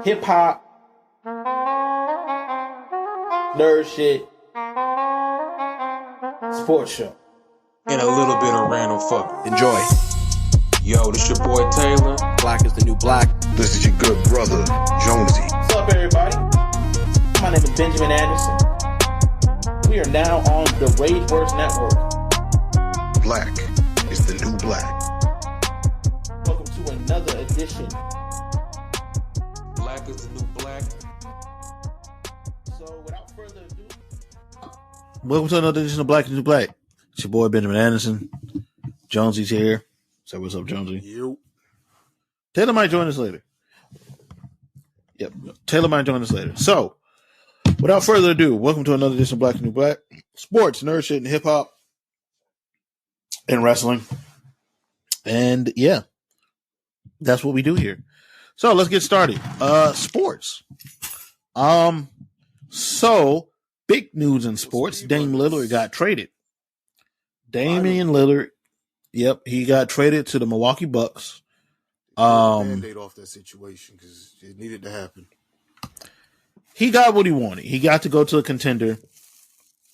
hip hop, nerd shit, sports show, and a little bit of random fuck. Enjoy. Yo, this your boy Taylor. Black is the new black. This is your good brother, Jonesy. What's up, everybody? My name is Benjamin Anderson. We are now on the Rageverse Network. Black is the new black. Welcome to another edition. Black is the new black. So, without further ado, Welcome to another edition of Black is the new black. It's your boy Benjamin Anderson. Jonesy's here. So what's up, Jonesy? You. Taylor might join us later. Yep, Taylor might join us later. So, without further ado, welcome to another edition of Black is the new black. Sports, nerd shit, and hip hop, and wrestling. And yeah, that's what we do here. So let's get started. Sports. So big news in sports. Damian Lillard got traded. Damian Lillard, yep, he got traded to the Milwaukee Bucks. Band-aid off that situation because it needed to happen. He got what he wanted. He got to go to a contender.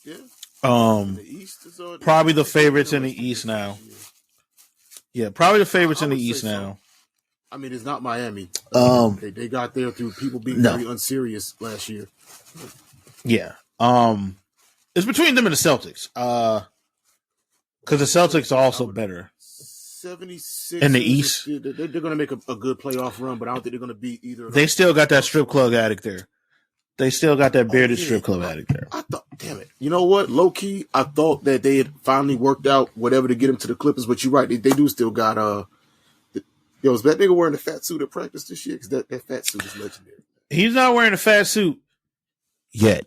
Yeah. The East is probably the favorites in the East now. Yeah, probably the favorites in the East now. I mean, it's not Miami. They got there through people being very unserious last year. Yeah. It's between them and the Celtics. Because the Celtics are also better. 76 in the East. They're going to make a good playoff run, but I don't think they're going to beat either. They still got that strip club addict there. They still got that bearded strip club addict there. I thought, damn it. You know what? Low key, I thought that they had finally worked out whatever to get him to the Clippers, but you're right. They do still got is that nigga wearing a fat suit at practice this year? Because that fat suit is legendary. He's not wearing a fat suit yet.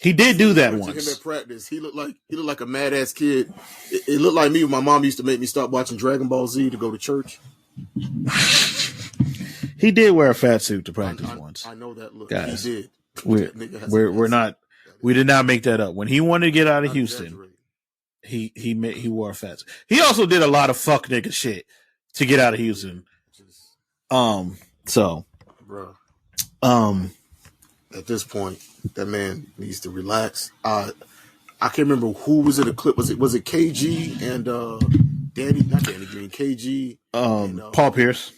He did do that once. Him at practice, he looked like a mad ass kid. It looked like me when my mom used to make me stop watching Dragon Ball Z to go to church. He did wear a fat suit to practice once. I know that look. Guys, he did. We did not make that up. When he wanted to get out of Houston, he wore a fat suit. He also did a lot of fuck nigga shit to get out of Houston. Bro. At this point, that man needs to relax. I can't remember who was in the clip. Was it KG and not Danny Green, KG and Paul Pierce.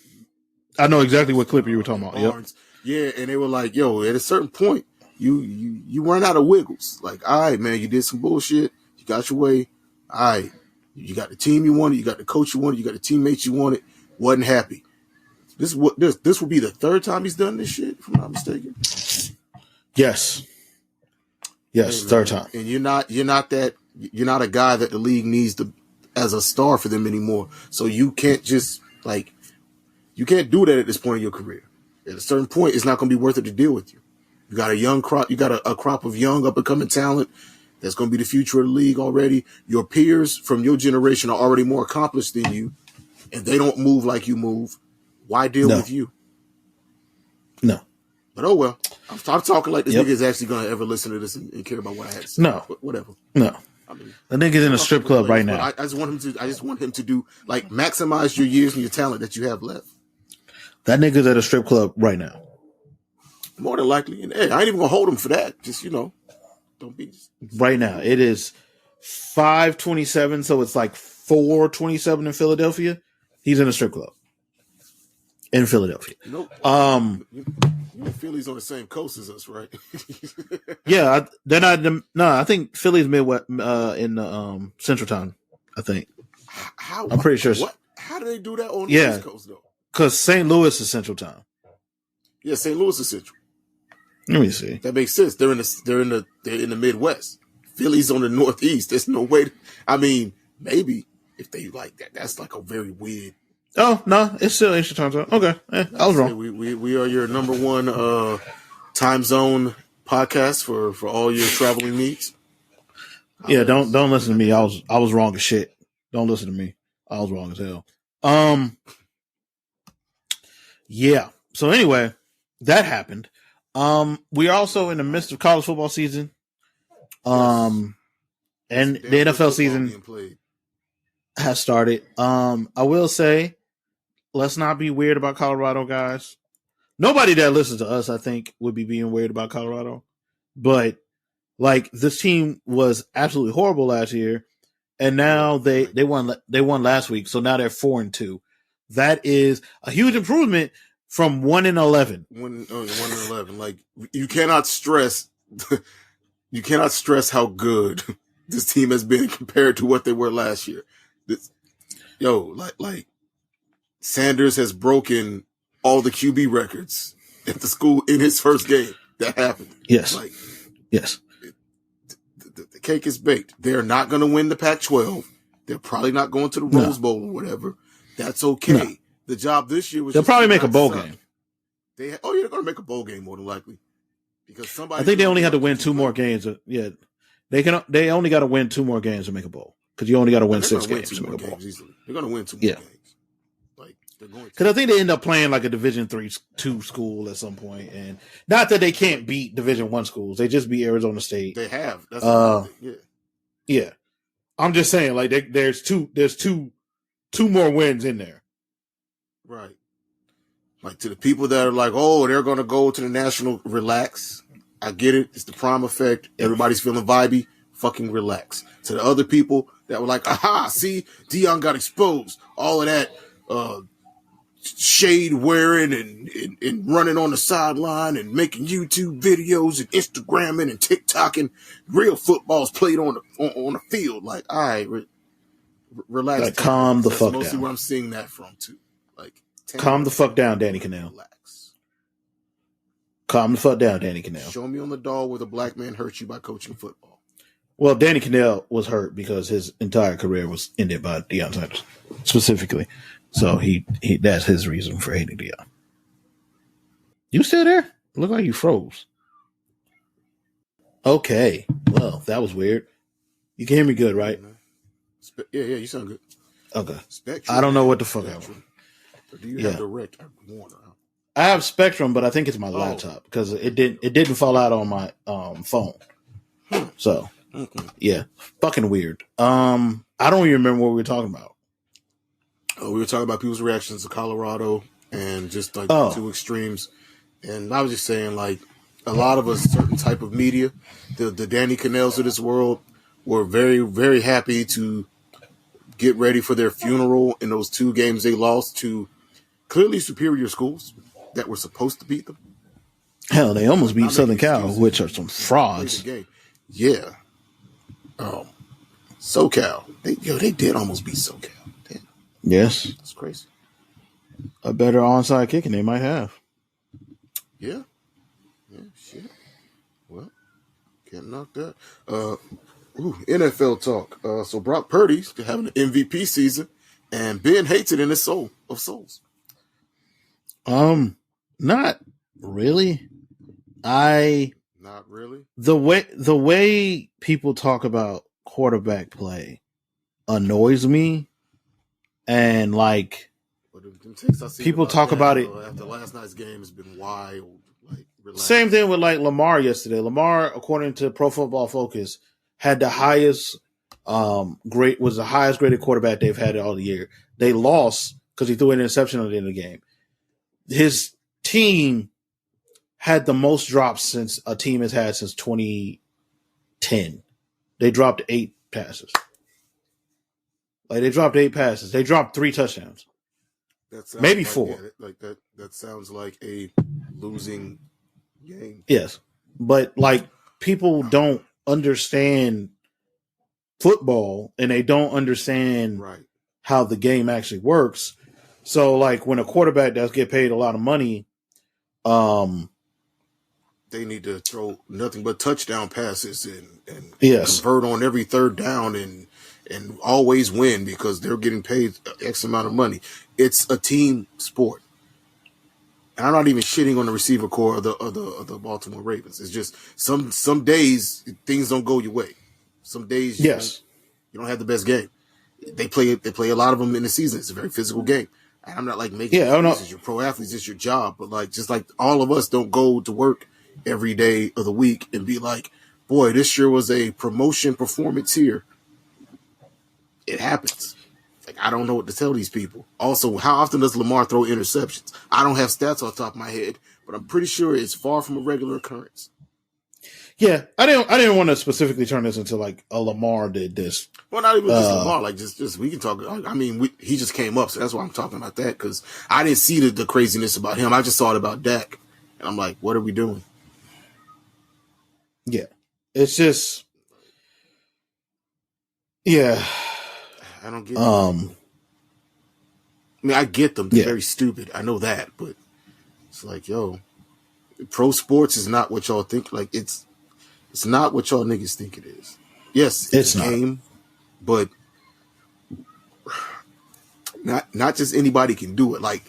I know exactly what clip you were talking about. Barnes. Yep. Yeah, and they were like, yo, at a certain point, you run out of wiggles. Like, all right, man, you did some bullshit. You got your way. All right. You got the team you wanted, you got the coach you wanted, you got the teammates you wanted. Wasn't happy. This will be the third time he's done this shit, if I'm not mistaken. Yes, hey, third time. And you're not a guy that the league needs as a star for them anymore. So you can't just you can't do that at this point in your career. At a certain point, it's not going to be worth it to deal with you. You got a young crop. You got a crop of young up and coming talent that's going to be the future of the league already. Your peers from your generation are already more accomplished than you, and they don't move like you move. Why deal with you? No. But oh well. I'm talking like this nigga is actually going to ever listen to this and care about what I had to say. No. But whatever. No. I mean, the nigga's in a strip club right now. I just want him to do maximize your years and your talent that you have left. That nigga's at a strip club right now. More than likely. And hey, I ain't even gonna hold him for that. Just don't be right now. It is 5:27, so it's like 4:27 in Philadelphia. He's in a strip club. In Philadelphia. Nope. Philly's on the same coast as us, right? Yeah, they're not. No, I think Philly's Midwest in Central Time. I think. I'm pretty sure. What? How do they do that on the East Coast though? Because St. Louis is Central Time. Yeah, St. Louis is Central. Let me see. That makes sense. They're in the Midwest. Philly's on the Northeast. There's no way. I mean, maybe if they like that, that's like a very weird. Oh no, it's still Eastern Time Zone. Okay, I was wrong. We are your number one time zone podcast for all your traveling needs. Yeah, don't listen to me. I was wrong as shit. Don't listen to me. I was wrong as hell. Yeah. So anyway, that happened. We are also in the midst of college football season. And the NFL season has started. I will say, let's not be weird about Colorado, guys. Nobody that listens to us, I think, would be being weird about Colorado. But like this team was absolutely horrible last year, and now they won last week, so now they're 4-2. That is a huge improvement from 1-11. 1-11. Like you cannot stress how good this team has been compared to what they were last year. Like Sanders has broken all the QB records at the school in his first game. That happened. Yes. Yes. The cake is baked. They're not going to win the Pac-12. They're probably not going to the Rose Bowl or whatever. That's okay. No. The job this year was they'll probably make a bowl game. They're going to make a bowl game more than likely because somebody. I think they only have to win 2 more games. Yeah, they only got to win 2 more games to make a bowl because you only got to win 6 games to make a bowl. They're going to win 2 more games. Because I think they end up playing like a Division 2 school at some point, and not that they can't beat Division 1 schools, they just beat Arizona State. They have. That's yeah. I'm just saying, like there's two more wins in there, right? Like to the people that are like, oh, they're going to go to the national. Relax, I get it. It's the prime effect. Everybody's feeling vibey. Fucking relax. To the other people that were like, aha, see, Deion got exposed. All of that. Shade wearing and running on the sideline and making YouTube videos and Instagramming and TikToking. Real football's played on the field. Like, all right, relax. Like, calm the fuck down. That's mostly where I'm seeing that from too. Like, calm the fuck down, Danny Cannell. Relax. Calm the fuck down, Danny Cannell. Show me on the doll where the black man hurt you by coaching football. Well, Danny Cannell was hurt because his entire career was ended by Deion Sanders, specifically. So he that's his reason for hating Deion. You still there? Look like you froze. Okay. Well, that was weird. You can hear me good, right? Yeah, you sound good. Okay. Spectrum. I don't know what the fuck happened. Do you have direct Warner? I have Spectrum, but I think it's my laptop because it didn't fall out on my phone. So yeah, fucking weird. I don't even remember what we were talking about. We were talking about people's reactions to Colorado and just like 2 extremes. And I was just saying, like, a lot of a certain type of media, the Danny Cannells of this world, were very, very happy to get ready for their funeral in those 2 games they lost to clearly superior schools that were supposed to beat them. Hell, they almost beat Southern Cal, which are some frauds. Yeah. SoCal. They did almost beat SoCal. Yes. That's crazy. A better onside kicking they might have. Yeah. Yeah, shit. Well, can't knock that. NFL talk. So Brock Purdy's having an MVP season, and Ben hates it in his soul of souls. Not really. Not really. The way people talk about quarterback play annoys me. And like people talk about it after last night's game has been wild. Like same thing with like Lamar yesterday. Lamar, according to Pro Football Focus, had the highest was the highest graded quarterback they've had all the year. They lost because he threw an interception at the end of the game. His team had the most drops since a team has had since 2010. They dropped 8 passes. Like they dropped 8 passes. They dropped 3 touchdowns. Maybe 4. Yeah, that sounds like a losing game. Yes. But like people don't understand football and they don't understand how the game actually works. So like when a quarterback does get paid a lot of money, they need to throw nothing but touchdown passes and yes, convert on every 3rd down and always win because they're getting paid X amount of money. It's a team sport. And I'm not even shitting on the receiver core of the Baltimore Ravens. It's just some days things don't go your way. Some days you don't have the best game. They play a lot of them in the season. It's a very physical game. And I'm not like making excuses. You're pro athletes, it's your job. But like just like all of us don't go to work every day of the week and be like, boy, this sure was a promotion performance here. It happens. Like Like, I don't know what to tell these people. Also, how often does Lamar throw interceptions? I don't have stats off the top of my head, but I'm pretty sure it's far from a regular occurrence. Yeah, I didn't want to specifically turn this into like a Lamar did this. Well, not even just Lamar. Like, just we can talk. I mean, he just came up, so that's why I'm talking about that, because I didn't see the craziness about him. I just saw it about Dak, and I'm like, what are we doing? Yeah, it's just, yeah. I don't get them. I mean, I get them. They're very stupid. I know that, but it's like, yo, pro sports is not what y'all think. Like, it's not what y'all niggas think it is. Yes, it's a game, but not just anybody can do it. Like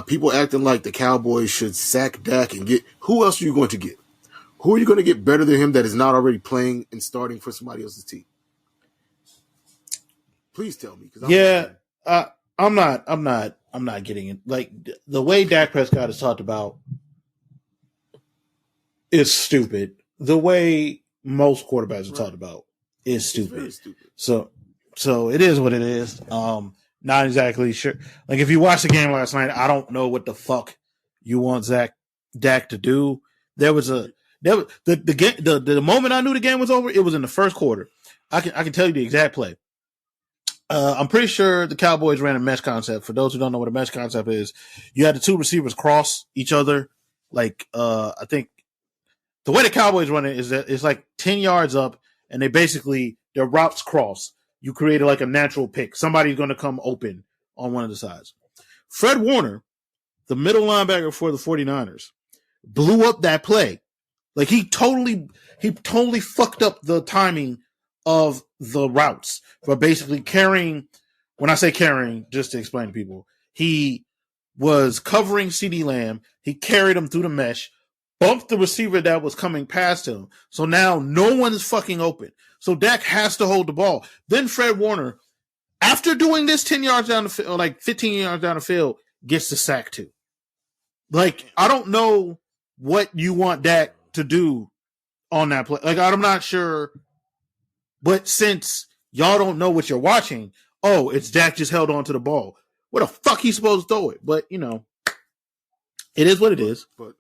people acting like the Cowboys should sack Dak and get. Who else are you going to get? Who are you going to get better than him that is not already playing and starting for somebody else's team? Please tell me. I'm not getting it. Like, the way Dak Prescott is talked about is stupid. The way most quarterbacks are talked about is stupid. Very stupid. So it is what it is. Not exactly sure. Like, if you watched the game last night, I don't know what the fuck you want Dak to do. The moment I knew the game was over, it was in the first quarter. I can tell you the exact play. I'm pretty sure the Cowboys ran a mesh concept. For those who don't know what a mesh concept is, you had the two receivers cross each other. Like, I think the way the Cowboys run it is that it's like 10 yards up, and their routes cross. You created like a natural pick. Somebody's going to come open on one of the sides. Fred Warner, the middle linebacker for the 49ers, blew up that play. Like, he totally fucked up the timing of the routes for basically carrying. When I say carrying, just to explain to people, he was covering CeeDee Lamb. He carried him through the mesh, bumped the receiver that was coming past him. So now no one is fucking open. So Dak has to hold the ball. Then Fred Warner, after doing this 10 yards down the field, or like 15 yards down the field, gets the sack too. Like, I don't know what you want Dak to do on that play. Like, I'm not sure. But since y'all don't know what you're watching, it's Dak just held on to the ball. What the fuck he supposed to throw it? But, it is what it is. But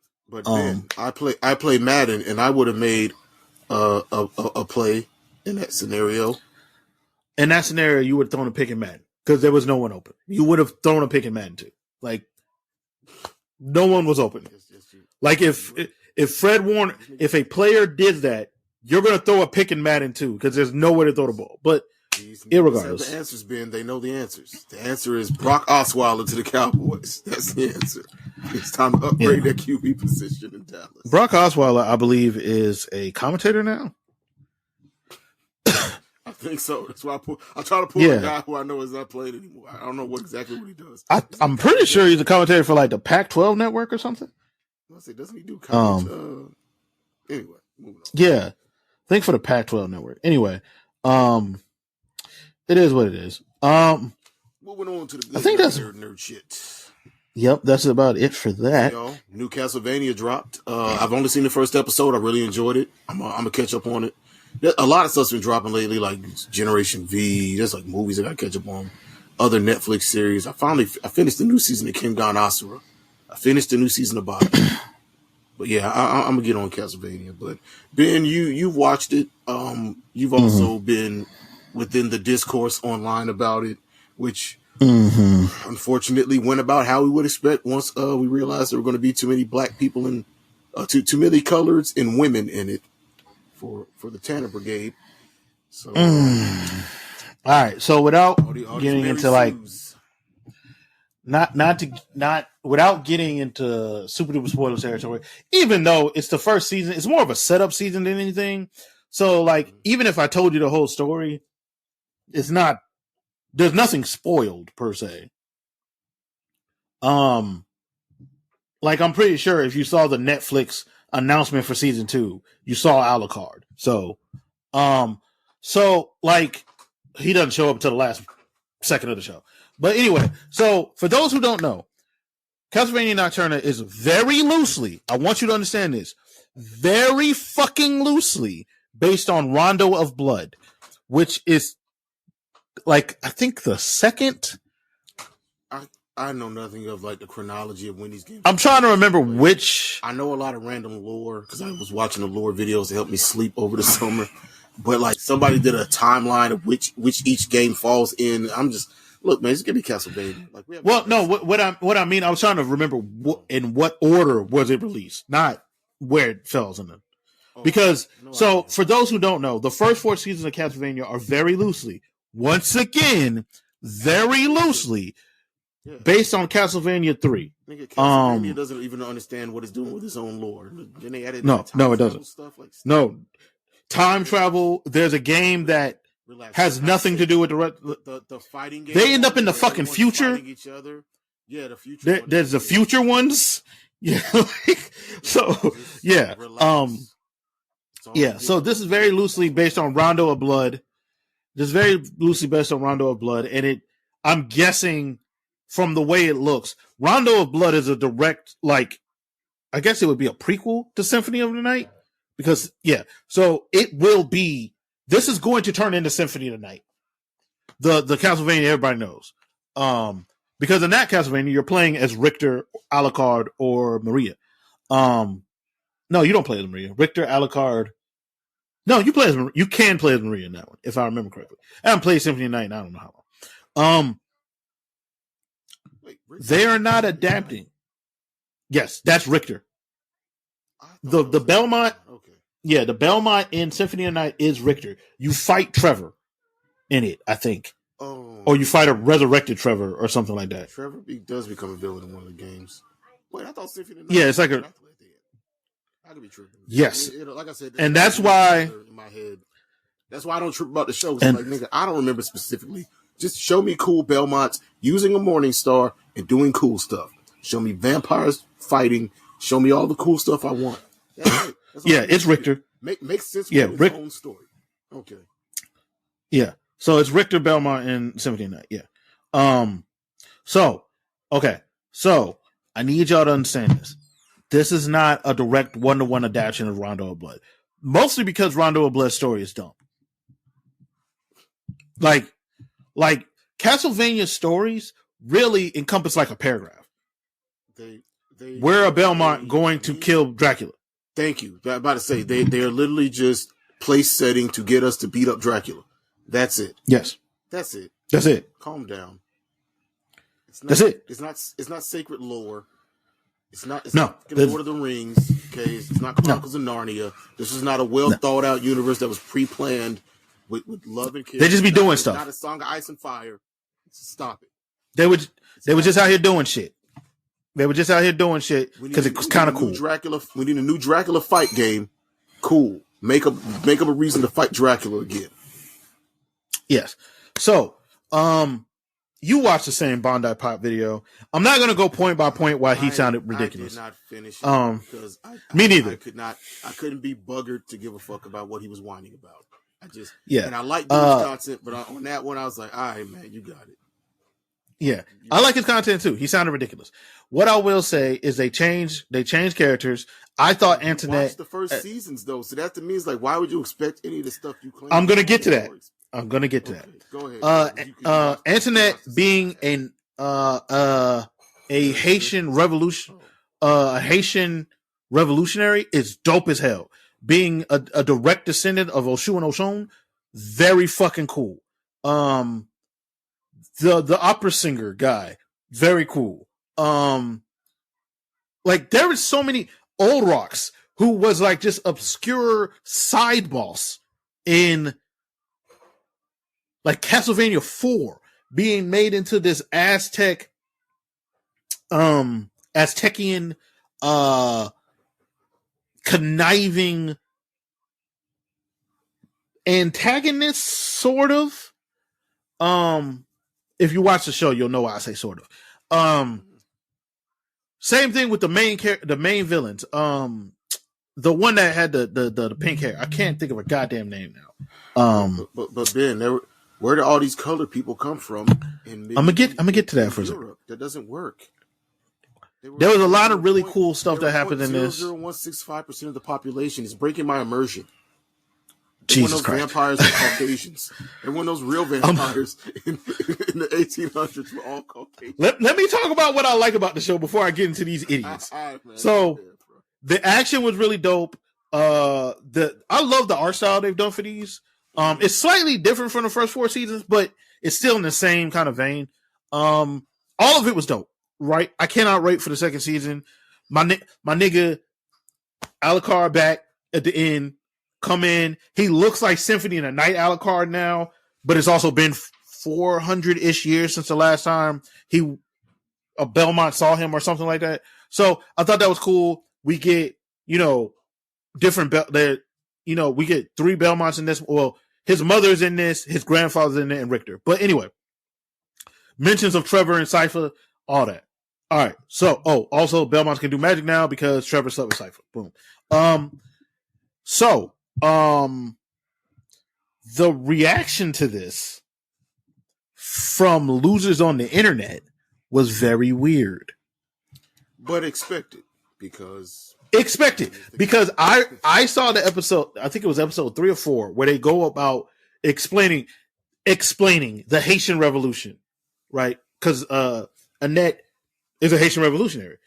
Ben, I play Madden, and I would have made a play in that scenario. In that scenario, you would have thrown a pick in Madden because there was no one open. You would have thrown a pick in Madden too. Like, no one was open. Like, if Fred Warner, if a player did that, you're going to throw a pick in Madden too, because there's nowhere to throw the ball. But irregardless, the answers, Ben, they know the answers. The answer is Brock Osweiler to the Cowboys. That's the answer. It's time to upgrade that QB position in Dallas. Brock Osweiler, I believe, is a commentator now. I think so. That's why I try to pull a guy who I know is not playing anymore. I don't know exactly what he does. I'm pretty sure he's a commentator for like the Pac-12 network or something. I say, doesn't he do college? Anyway, moving on. Yeah. I think for the Pac-12 network. Anyway, it is what it is. Moving on to the good, I think that's nerd shit. Yep, that's about it for that. New Castlevania dropped. I've only seen the first episode. I really enjoyed it. I'm gonna catch up on it. A lot of stuff's been dropping lately, like Generation V. There's like movies I gotta catch up on. Other Netflix series. I finished the new season of Kengan Asura. I finished the new season of Bobby. But yeah, I'm gonna get on Castlevania. But Ben, you've watched it. You've also been within the discourse online about it, which unfortunately went about how we would expect once we realized there were going to be too many black people and too many colors and women in it for the Tanner Brigade. So, all right. So without getting into like. Not without getting into super duper spoiler territory, even though it's the first season, it's more of a setup season than anything. So like, even if I told you the whole story, there's nothing spoiled per se. Like, I'm pretty sure if you saw the Netflix announcement for season 2, you saw Alucard. So like, he doesn't show up until the last second of the show. But anyway, so for those who don't know, Castlevania Nocturna is very loosely, I want you to understand this, very fucking loosely based on Rondo of Blood, which is like I think the second. I know nothing of like the chronology of when these games. I'm trying to remember which. I know a lot of random lore because I was watching the lore videos to help me sleep over the summer. But like somebody did a timeline of which each game falls in. I'm just look, man, just give me Castlevania. Like what I mean, I was trying to remember in what order was it released, not where it falls in them. Because for those who don't know, the first 4 seasons of Castlevania are very loosely, based on Castlevania 3. Nigga, Castlevania doesn't even understand what it's doing with its own lore. Then they added no, it doesn't. Stuff like time travel. There's a game that has nothing to do with the fighting game. They end up in the fucking future. Each other. Yeah, the future. There's the future ones. Yeah. So yeah. Yeah. So this is very loosely based on Rondo of Blood. And I'm guessing from the way it looks, Rondo of Blood is a direct, like, I guess it would be a prequel to Symphony of the Night. Because, yeah, so it will be, this is going to turn into Symphony of the Night. The Castlevania everybody knows. Because in that Castlevania, you're playing as Richter, Alucard, or Maria. No, you don't play as Maria. Richter, Alucard. No, you can play as Maria in that one, if I remember correctly. I haven't played Symphony of the Night in I don't know how long. They are not adapting. Yes, that's Richter. The Belmont. Okay. Yeah, the Belmont in Symphony of the Night is Richter. You fight Trevor in it, I think. Oh. Or you fight a resurrected Trevor or something like that. Trevor does become a villain in one of the games. Wait, I thought Symphony of the Night. Yeah, it's like a. I could be tripping. Yes. Like I said, and that's why in my head. That's why I don't trip about the show. Like, nigga, I don't remember specifically. Just show me cool Belmonts using a Morning Star and doing cool stuff. Show me vampires fighting. Show me all the cool stuff I want. That's it. Yeah, it's Richter. Makes sense with his own story. Okay. Yeah. So it's Richter, Belmont, and Symphony of the Night. Yeah. So I need y'all to understand this. This is not a direct 1-to-1 adaptation of Rondo of Blood. Mostly because Rondo of Blood's story is dumb. Like Castlevania stories really encompass like a paragraph. Where a Belmont going to kill Dracula? Thank you. I'm about to say they are literally just place setting to get us to beat up Dracula. That's it. Yes. That's it. That's it. Calm down. That's it. It's not sacred lore. It's not Lord of the Rings. Okay, it's not Chronicles of Narnia. This is not a well thought out universe that was pre-planned with love and care. They just be doing stuff. Not a Song of Ice and Fire. Stop it. They were just out here doing shit. They were just out here doing shit because it was kind of cool. We need a new Dracula fight game. Cool. Make up a reason to fight Dracula again. Yes. So, you watched the same Bondi Pop video. I'm not going to go point by point why he sounded ridiculous. I did not finish it because me neither. I couldn't be buggered to give a fuck about what he was whining about. And I like doing content, but on that one, I was like, all right, man, you got it. Yeah. I like his content too. He sounded ridiculous. What I will say is they changed characters. I thought Antoinette watched the first seasons though, so that to me is like, why would you expect any of the stuff you claim? I'm gonna get to that. Go ahead. Antoinette being a Haitian revolutionary is dope as hell. Being a direct descendant of Oshun and Oshun, very fucking cool. The opera singer guy, very cool. Like there is so many Old Rocks who was like just obscure side boss in like Castlevania 4 being made into this Aztecian conniving antagonist, sort of. If you watch the show, you'll know why I say sort of. Same thing with the main villains. The one that had the pink hair. I can't think of a goddamn name now. But Ben, where do all these colored people come from? I'm gonna get to that for a second. That doesn't work. There was a lot of really cool stuff that happened in this. 0.00165% of the population is breaking my immersion. Jesus Christ. Vampires were Caucasians. And when those real vampires in the 1800s were all Caucasian. Let me talk about what I like about the show before I get into these idiots. The action was really dope. I love the art style they've done for these. It's slightly different from the first 4 seasons, but it's still in the same kind of vein. All of it was dope, right? I cannot wait for the second season. My nigga Alucard back at the end. Come in. He looks like Symphony in the Night Alucard now, but it's also been 400-ish years since the last time Belmont saw him or something like that. So I thought that was cool. We get, different we get 3 Belmonts in this. Well, his mother's in this, his grandfather's in it, and Richter. But anyway, mentions of Trevor and Cypher, all that. All right. So, also Belmonts can do magic now because Trevor slept with Cypher. Boom. The reaction to this from losers on the internet was very weird. But expected because I saw the episode, I think it was episode 3 or 4, where they go about explaining the Haitian Revolution, right? Because Annette is a Haitian revolutionary.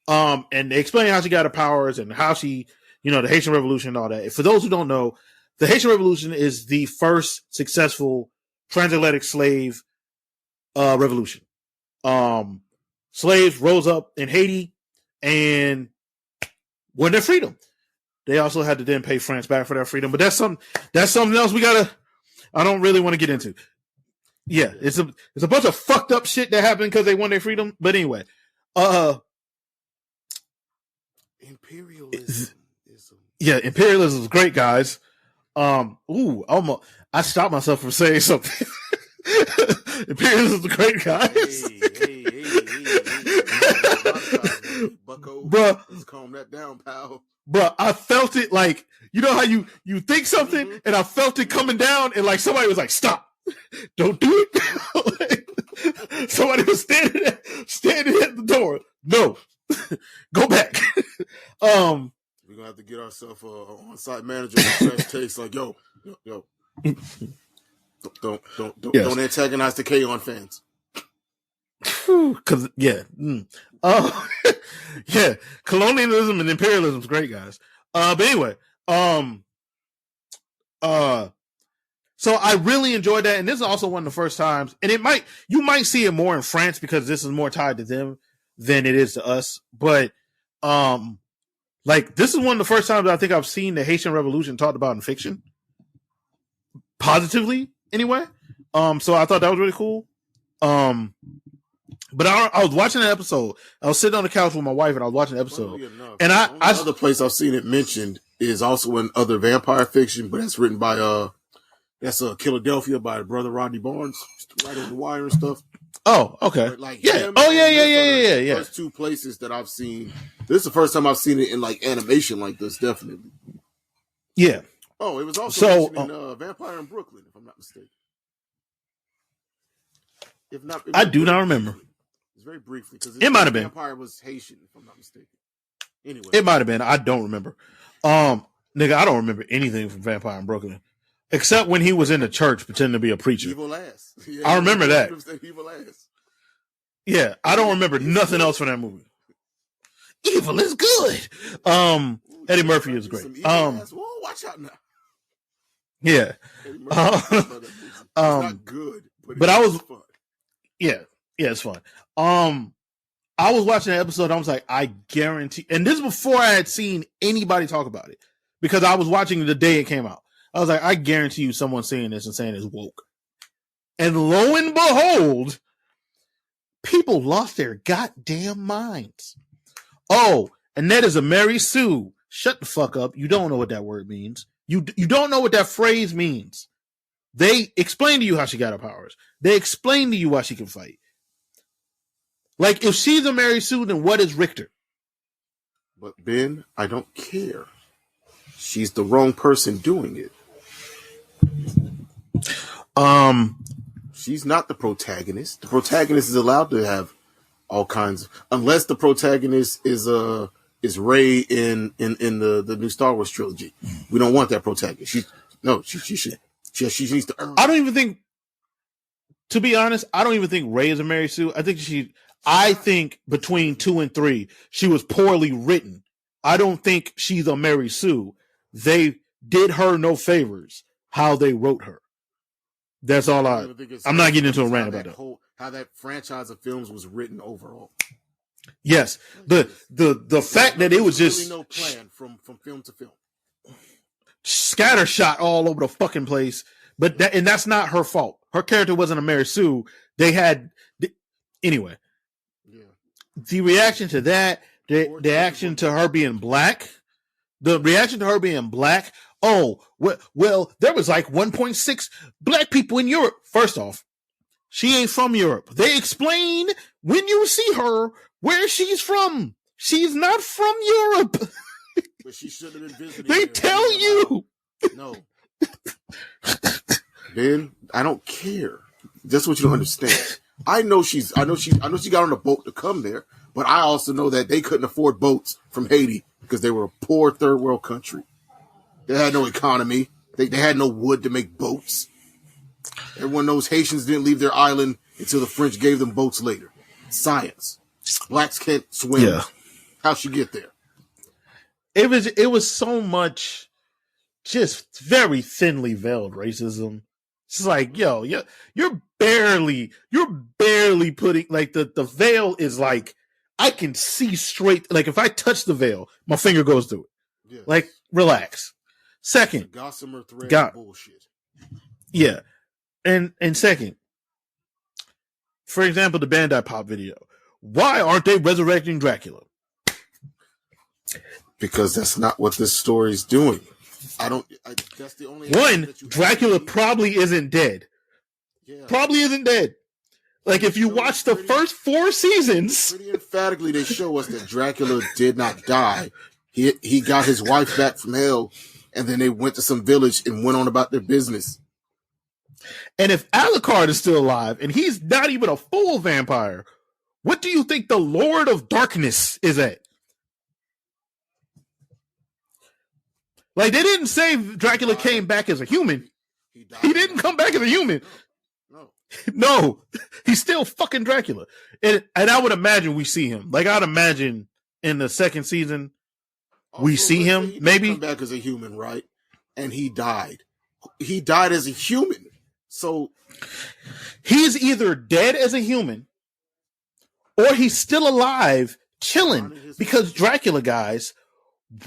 And they explain how she got her powers and how she, the Haitian Revolution and all that. For those who don't know, the Haitian Revolution is the first successful transatlantic slave revolution. Slaves rose up in Haiti and won their freedom. They also had to then pay France back for their freedom, but that's something else I don't really want to get into. Yeah, it's a bunch of fucked up shit that happened because they won their freedom. But anyway, imperialism. Yeah, imperialism is great, guys. I stopped myself from saying something. Imperialism is great, guys. Hey. Bucko, bruh, let's calm that down, pal. Bruh, I felt it like, how you think something and I felt it coming down and like somebody was like, stop, don't do it. Somebody was standing at the door. No, go back. We're gonna have to get ourselves an on-site manager with fresh takes. Like, yo, don't antagonize the K-On fans. Cause yeah, yeah, colonialism and imperialism is great, guys. But anyway, so I really enjoyed that, and this is also one of the first times, and you might see it more in France because this is more tied to them than it is to us. But this is one of the first times I think I've seen the Haitian Revolution talked about in fiction, positively anyway. So I thought that was really cool. But I was watching an episode. I was sitting on the couch with my wife, and I was watching the episode. And another place I've seen it mentioned is also in other vampire fiction, but that's written by Philadelphia by brother Rodney Barnes, right on the wire and stuff. Oh, okay. Yeah. Yeah. First 2 places that I've seen. This is the first time I've seen it in like animation like this, definitely. Yeah. Oh, it was also mentioned in Vampire in Brooklyn, if I'm not mistaken. If not, I do not remember. It's very briefly because it might have been. Vampire was Haitian, if I'm not mistaken. Anyway, it might have been. I don't remember. Nigga, I don't remember anything from Vampire in Brooklyn except when he was in the church pretending to be a preacher. Evil ass. Yeah, I remember that. Evil ass. Yeah, I don't remember nothing else from that movie. Evil is good. Eddie Murphy is great. Whoa, watch out now. Yeah. It's not good, but I was fun. Yeah, it's fun. I was watching that episode. I was like, I guarantee, and this is before I had seen anybody talk about it because I was watching the day it came out. I was like, I guarantee you, someone seeing this and saying it's woke. And lo and behold, people lost their goddamn minds. Oh, and that is a Mary Sue. Shut the fuck up. You don't know what that word means. You don't know what that phrase means. They explain to you how she got her powers. They explain to you why she can fight. Like, if she's a Mary Sue, then what is Richter? But Ben, I don't care. She's the wrong person doing it. She's not the protagonist. The protagonist is allowed to have all kinds of, unless the protagonist is Rey in the new Star Wars trilogy. We don't want that protagonist. No, she should. She needs to earn. I don't even think, to be honest, I don't even think Ray is a Mary Sue. I think between 2 and 3, she was poorly written. I don't think she's a Mary Sue. They did her no favors how they wrote her. That's all I'm not getting into a rant about that. How that franchise of films was written overall. Yes. The fact that it was just really no plan from film to film. Scattershot all over the fucking place. But that's not her fault. Her character wasn't a Mary Sue. Anyway. Yeah. The reaction to that, the reaction to her being black, oh, well, there was like 1.6 black people in Europe. First off, she ain't from Europe. They explain when you see her where she's from. She's not from Europe. But she should have been visiting. They tell you. No. Ben, I don't care. That's what you don't understand. I know she got on a boat to come there, but I also know that they couldn't afford boats from Haiti because they were a poor third world country. They had no economy. They had no wood to make boats. Everyone knows Haitians didn't leave their island until the French gave them boats later. Science. Blacks can't swim. Yeah. How'd she get there? It was so much just very thinly veiled racism. It's like, yo, you're barely putting, like, the veil is like, I can see straight, like, if I touch the veil, my finger goes through it. Yes. Like, relax. Second, gossamer thread bullshit. Yeah. And second, for example, the Bandai Pop video. Why aren't they resurrecting Dracula? Because that's not what this story's doing. That's the only one. Dracula probably isn't dead. Yeah. Probably isn't dead. Like, if you watch the first 4 seasons, pretty emphatically they show us that Dracula did not die. He got his wife back from hell, and then they went to some village and went on about their business. And if Alucard is still alive, and he's not even a full vampire, what do you think the Lord of Darkness is at? Like, they didn't say Dracula came back as a human. He didn't come back as a human. No, he's still fucking Dracula. And I would imagine we see him. Like, I'd imagine in the second season, we see him, maybe. Come back as a human, right? And he died. He died as a human. So he's either dead as a human or he's still alive, chilling, because Dracula, guys,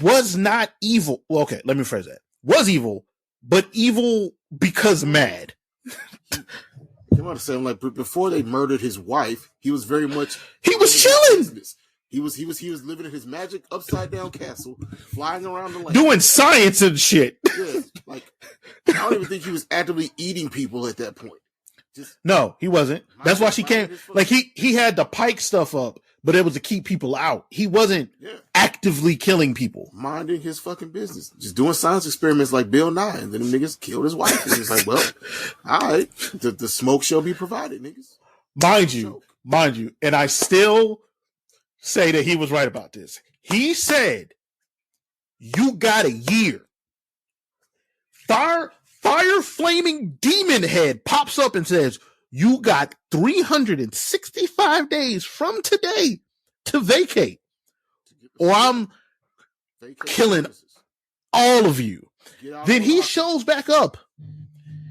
was not evil. Well, okay, let me phrase that. Was evil, but evil because mad. You want to say, like, before they murdered his wife, he was very much. He was chilling. He was living in his magic upside down castle, flying around the land, doing science and shit. Yeah, like, I don't even think he was actively eating people at that point. No, he wasn't. That's why she came. Like, he had the pike stuff up, but it was to keep people out. He wasn't actively killing people. Minding his fucking business. Just doing science experiments like Bill Nye, and then them niggas killed his wife. And he's like, well, all right, the smoke shall be provided, niggas. Mind you, and I still say that he was right about this. He said, you got a year. Fire flaming demon head pops up and says, you got 365 days from today to vacate, or I'm killing all of you. Then he shows back up.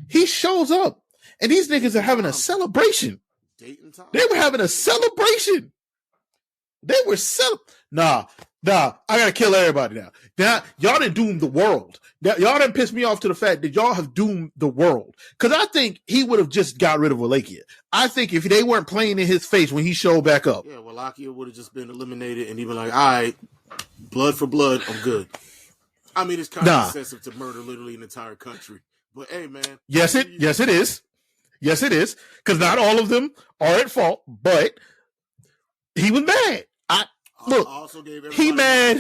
He shows up, and these niggas are having a celebration. They were having a celebration. They were Nah, I gotta kill everybody now. Y'all done doomed the world. Y'all done pissed me off to the fact that y'all have doomed the world. Because I think he would have just got rid of Wallachia. I think if they weren't playing in his face when he showed back up. Yeah, Wallachia would have just been eliminated and even like, all right, blood for blood, I'm good. I mean, it's kind of excessive to murder literally an entire country. But hey, man. Yes, it is. Yes, it is. Because not all of them are at fault, but he was mad. Look, also gave he mad.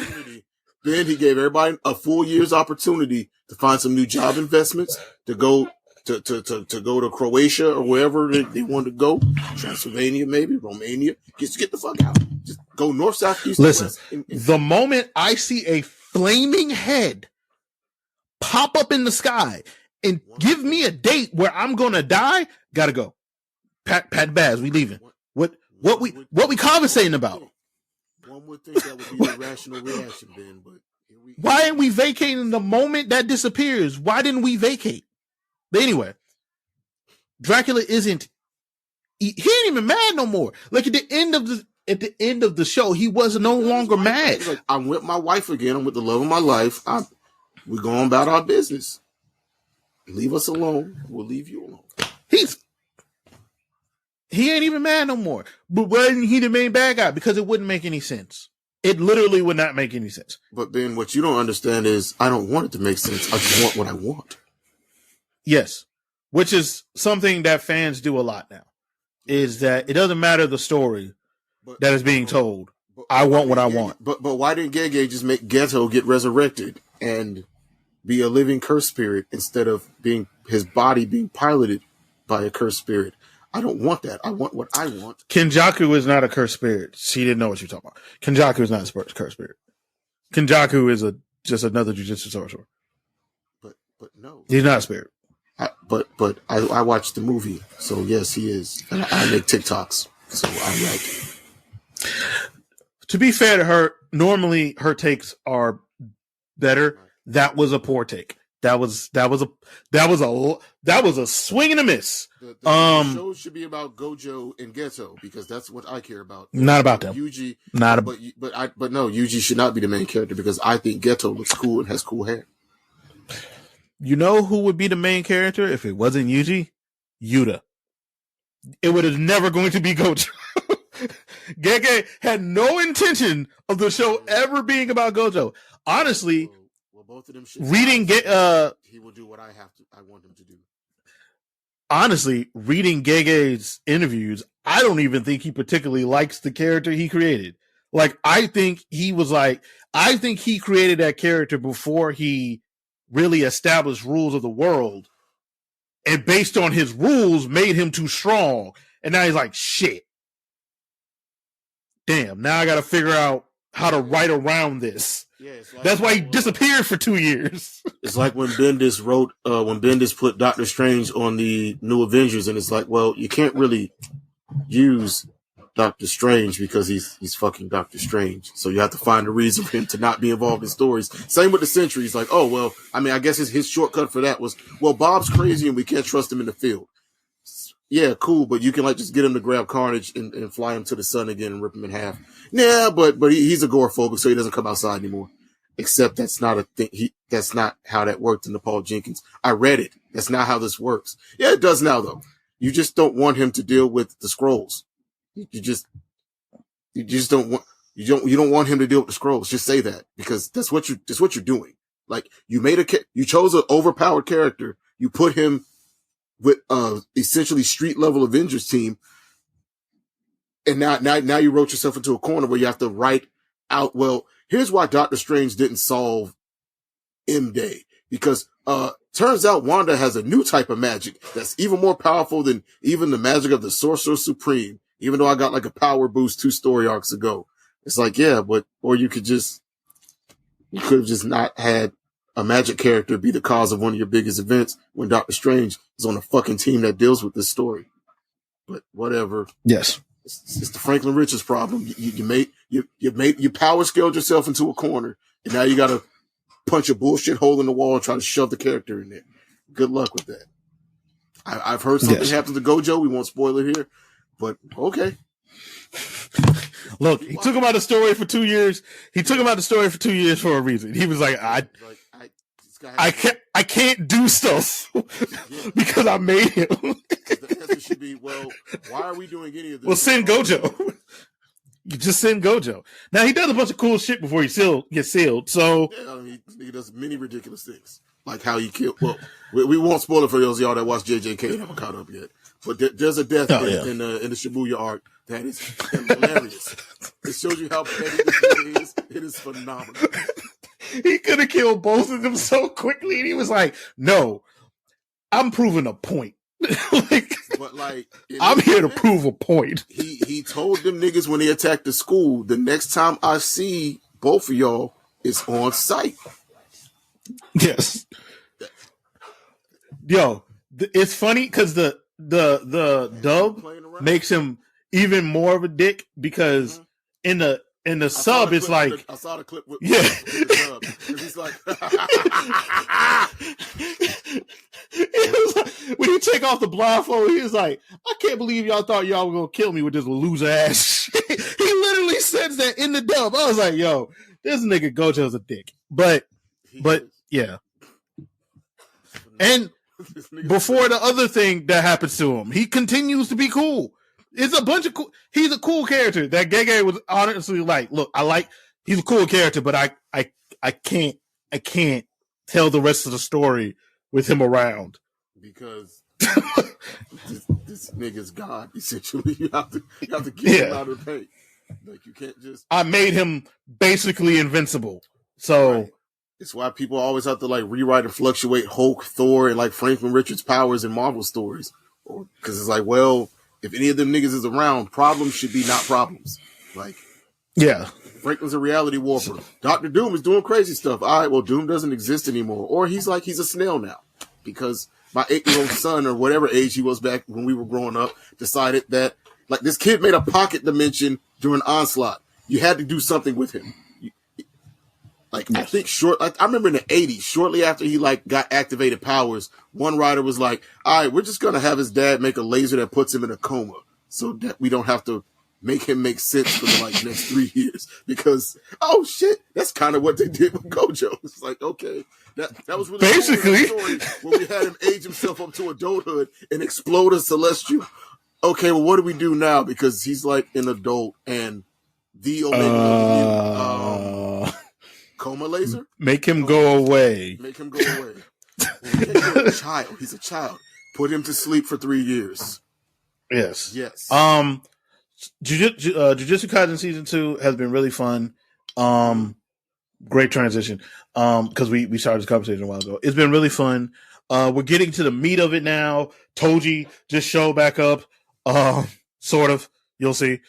Then he gave everybody a full year's opportunity to find some new job investments, to go to go to Croatia or wherever they wanted to go, Transylvania maybe, Romania. Just get the fuck out. Just go north, south, east, listen, west. The moment I see a flaming head pop up in the sky and give me a date where I'm gonna die, gotta go. Pat Baz, we leaving. What we conversating about? One would think that would be the rational reaction, Ben, but why ain't we vacating the moment that disappears? Why didn't we vacate? But anyway, Dracula isn't. He ain't even mad no more. Like at the end of the show, he was no longer mad. Like, I'm with my wife again. I'm with the love of my life. We're going about our business. Leave us alone. We'll leave you alone. He ain't even mad no more. But wasn't he the main bad guy? Because it wouldn't make any sense. It literally would not make any sense. But Ben, what you don't understand is I don't want it to make sense. I just want what I want. Yes. Which is something that fans do a lot now. Is that it doesn't matter the story that is being told. I want what I want. But why didn't Gege just make Ghetto get resurrected and be a living cursed spirit instead of being his body being piloted by a cursed spirit? I don't want that. I want what I want. Kenjaku is not a cursed spirit. She didn't know what you're talking about. Kenjaku is not a cursed spirit. Kenjaku is just another jujitsu sorcerer. But no, he's not a spirit. But I watched the movie, so yes, he is. And I make TikToks, so I like it. To be fair to her, normally her takes are better. That was a poor take. That was a swing and a miss. The show should be about Gojo and Ghetto because that's what I care about. Not about them. Yuji, but no, Yuji should not be the main character because I think Ghetto looks cool and has cool hair. You know who would be the main character if it wasn't Yuji? Yuta. It would have never going to be Gojo. Gege had no intention of the show ever being about Gojo. Honestly, both of them reading he will do what I want him to do. Honestly, reading Gege's interviews, I don't even think he particularly likes the character he created. Like, I think he created that character before he really established rules of the world, and based on his rules made him too strong. And now he's like, shit. Damn, now I got to figure out how to write around this. Yeah, like, that's why he disappeared for 2 years. It's like when Bendis put Doctor Strange on the New Avengers, and it's like, well, you can't really use Doctor Strange because he's fucking Doctor Strange. So you have to find a reason for him to not be involved in stories. Same with the Sentry. He's like, oh, well, I mean, I guess his shortcut for that was, well, Bob's crazy and we can't trust him in the field. Yeah, cool, but you can like just get him to grab Carnage and fly him to the sun again and rip him in half. Yeah, but he's agoraphobic, so he doesn't come outside anymore. Except that's not a thing. That's not how that worked in the Paul Jenkins. I read it. That's not how this works. Yeah, it does now though. You just don't want him to deal with the Skrulls. You don't want him to deal with the Skrulls. Just say that because that's what you're doing. Like you chose an overpowered character. You put him with essentially street level Avengers team, and now you wrote yourself into a corner where you have to write out. Well, here's why Doctor Strange didn't solve M-Day because turns out Wanda has a new type of magic that's even more powerful than even the magic of the Sorcerer Supreme. Even though I got like a power boost 2 story arcs ago, it's like or you could have just not had a magic character be the cause of one of your biggest events when Doctor Strange is on a fucking team that deals with this story. But whatever. Yes. It's the Franklin Richards problem. You power scaled yourself into a corner and now you got to punch a bullshit hole in the wall and try to shove the character in there. Good luck with that. I've heard something happened to Gojo. We won't spoil it here, but okay. Look, he took him out of the story for 2 years. He took him out of the story for 2 years for a reason. He was like, I can't do stuff because I made him. The answer should be, well, why are we doing any of this? Well, send Gojo. You just send Gojo. Now he does a bunch of cool shit before he gets sealed. So yeah, I mean, he does many ridiculous things, like how he killed. Well, we won't spoil it for those of y'all that watch JJK and haven't caught up yet. But there's a death in the Shibuya arc that is hilarious. It shows you how petty this movie is. It is phenomenal. He could have killed both of them so quickly, and he was like, "No, I'm proving a point." I'm here to prove a point. He told them niggas when they attacked the school, the next time I see both of y'all is on site. Yes. Yo, it's funny because the dub makes him even more of a dick because in the sub it's like I saw the clip with yeah. with the dub. 'Cause he's like when you take off the blindfold, he was like, I can't believe y'all thought y'all were gonna kill me with this loser ass shit. He literally says that in the dub. I was like, yo, this nigga Gojo's a dick. But yeah. And before the other thing that happens to him, he continues to be cool. It's a bunch of cool. He's a cool character that Gege was honestly like, look, he's a cool character, but I can't tell the rest of the story with him around. Because this nigga's God, essentially. You have to get him out of the paint. Like you can't just I made him basically invincible. So right. It's why people always have to like rewrite and fluctuate Hulk, Thor, and like Franklin Richards' powers in Marvel stories. Because it's like, well, if any of them niggas is around, problems should be not problems. Like, yeah. Franklin's a reality warper. Dr. Doom is doing crazy stuff. All right, well, Doom doesn't exist anymore. Or he's a snail now. Because my 8-year-old son, or whatever age he was back when we were growing up, decided that, like, this kid made a pocket dimension during Onslaught. You had to do something with him. Like, yes. I think I remember in the 80s, shortly after he like got activated powers, one writer was like, all right, we're just going to have his dad make a laser that puts him in a coma so that we don't have to make him make sense for the like next 3 years because, oh shit, that's kind of what they did with Gojo. It's like, okay, that was really basically cool story where we had him age himself up to adulthood and explode a celestial. Okay, well, what do we do now? Because he's like an adult and the Omega coma laser? Make him go away. Make him go away. Well, he's a child. He's a child. Put him to sleep for 3 years. Yes. Yes. Jujutsu Kaisen season 2 has been really fun. Great transition. Because we started this conversation a while ago. It's been really fun. We're getting to the meat of it now. Toji just showed back up. Sort of. You'll see.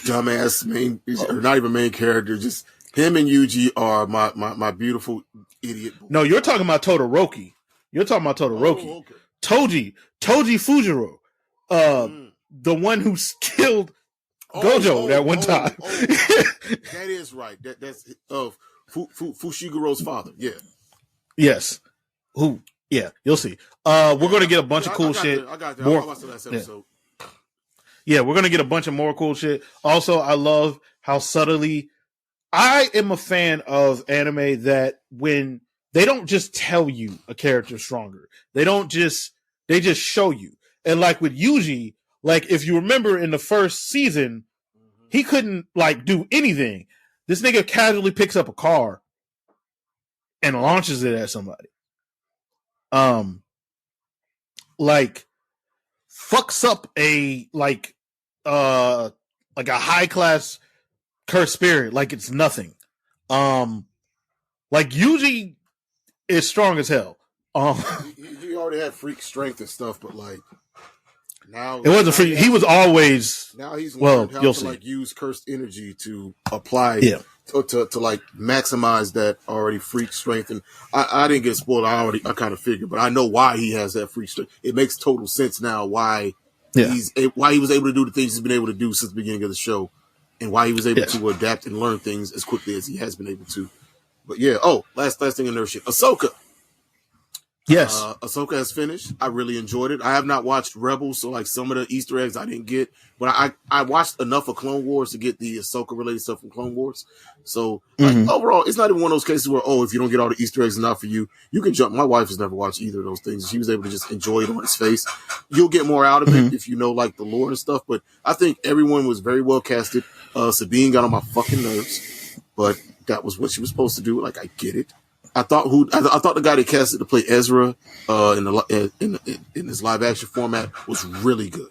Dumbass main, or not even main character. Just him and Yuji are my beautiful idiot boy. No, you're talking about Todoroki. You're talking about Todoroki. Oh, okay. Toji Fujiro. The one who killed Gojo that one time. That is right. That's Fushiguro's father. Yeah. Yes. Who? Yeah, you'll see. We're going to get a bunch of cool shit. I got that. More, I watched the last episode. Yeah, we're going to get a bunch of more cool shit. Also, I love how subtly I am a fan of anime that when they don't just tell you a character's stronger. They just show you. And like with Yuji, like if you remember in the first season, he couldn't like do anything. This nigga casually picks up a car and launches it at somebody. Like fucks up a a high class cursed spirit like it's nothing. Like Yuji is strong as hell. He already had freak strength and stuff, but like now it wasn't freak. He was always now he's learned how to like use cursed energy to apply to like maximize that already freak strength. And I didn't get spoiled. I kind of figured, but I know why he has that freak strength. It makes total sense now why he was able to do the things he's been able to do since the beginning of the show, and why he was able to adapt and learn things as quickly as he has been able to. But yeah, last thing in nerd shit. Ahsoka. Yes. Ahsoka has finished. I really enjoyed it. I have not watched Rebels, so like some of the Easter eggs I didn't get. But I watched enough of Clone Wars to get the Ahsoka related stuff from Clone Wars. So overall, it's not even one of those cases where, if you don't get all the Easter eggs, it's not for you. You can jump. My wife has never watched either of those things. She was able to just enjoy it on its face. You'll get more out of it if you know like the lore and stuff. But I think everyone was very well casted. Sabine got on my fucking nerves, but that was what she was supposed to do. Like, I get it. I thought the guy they casted to play Ezra in this live action format was really good.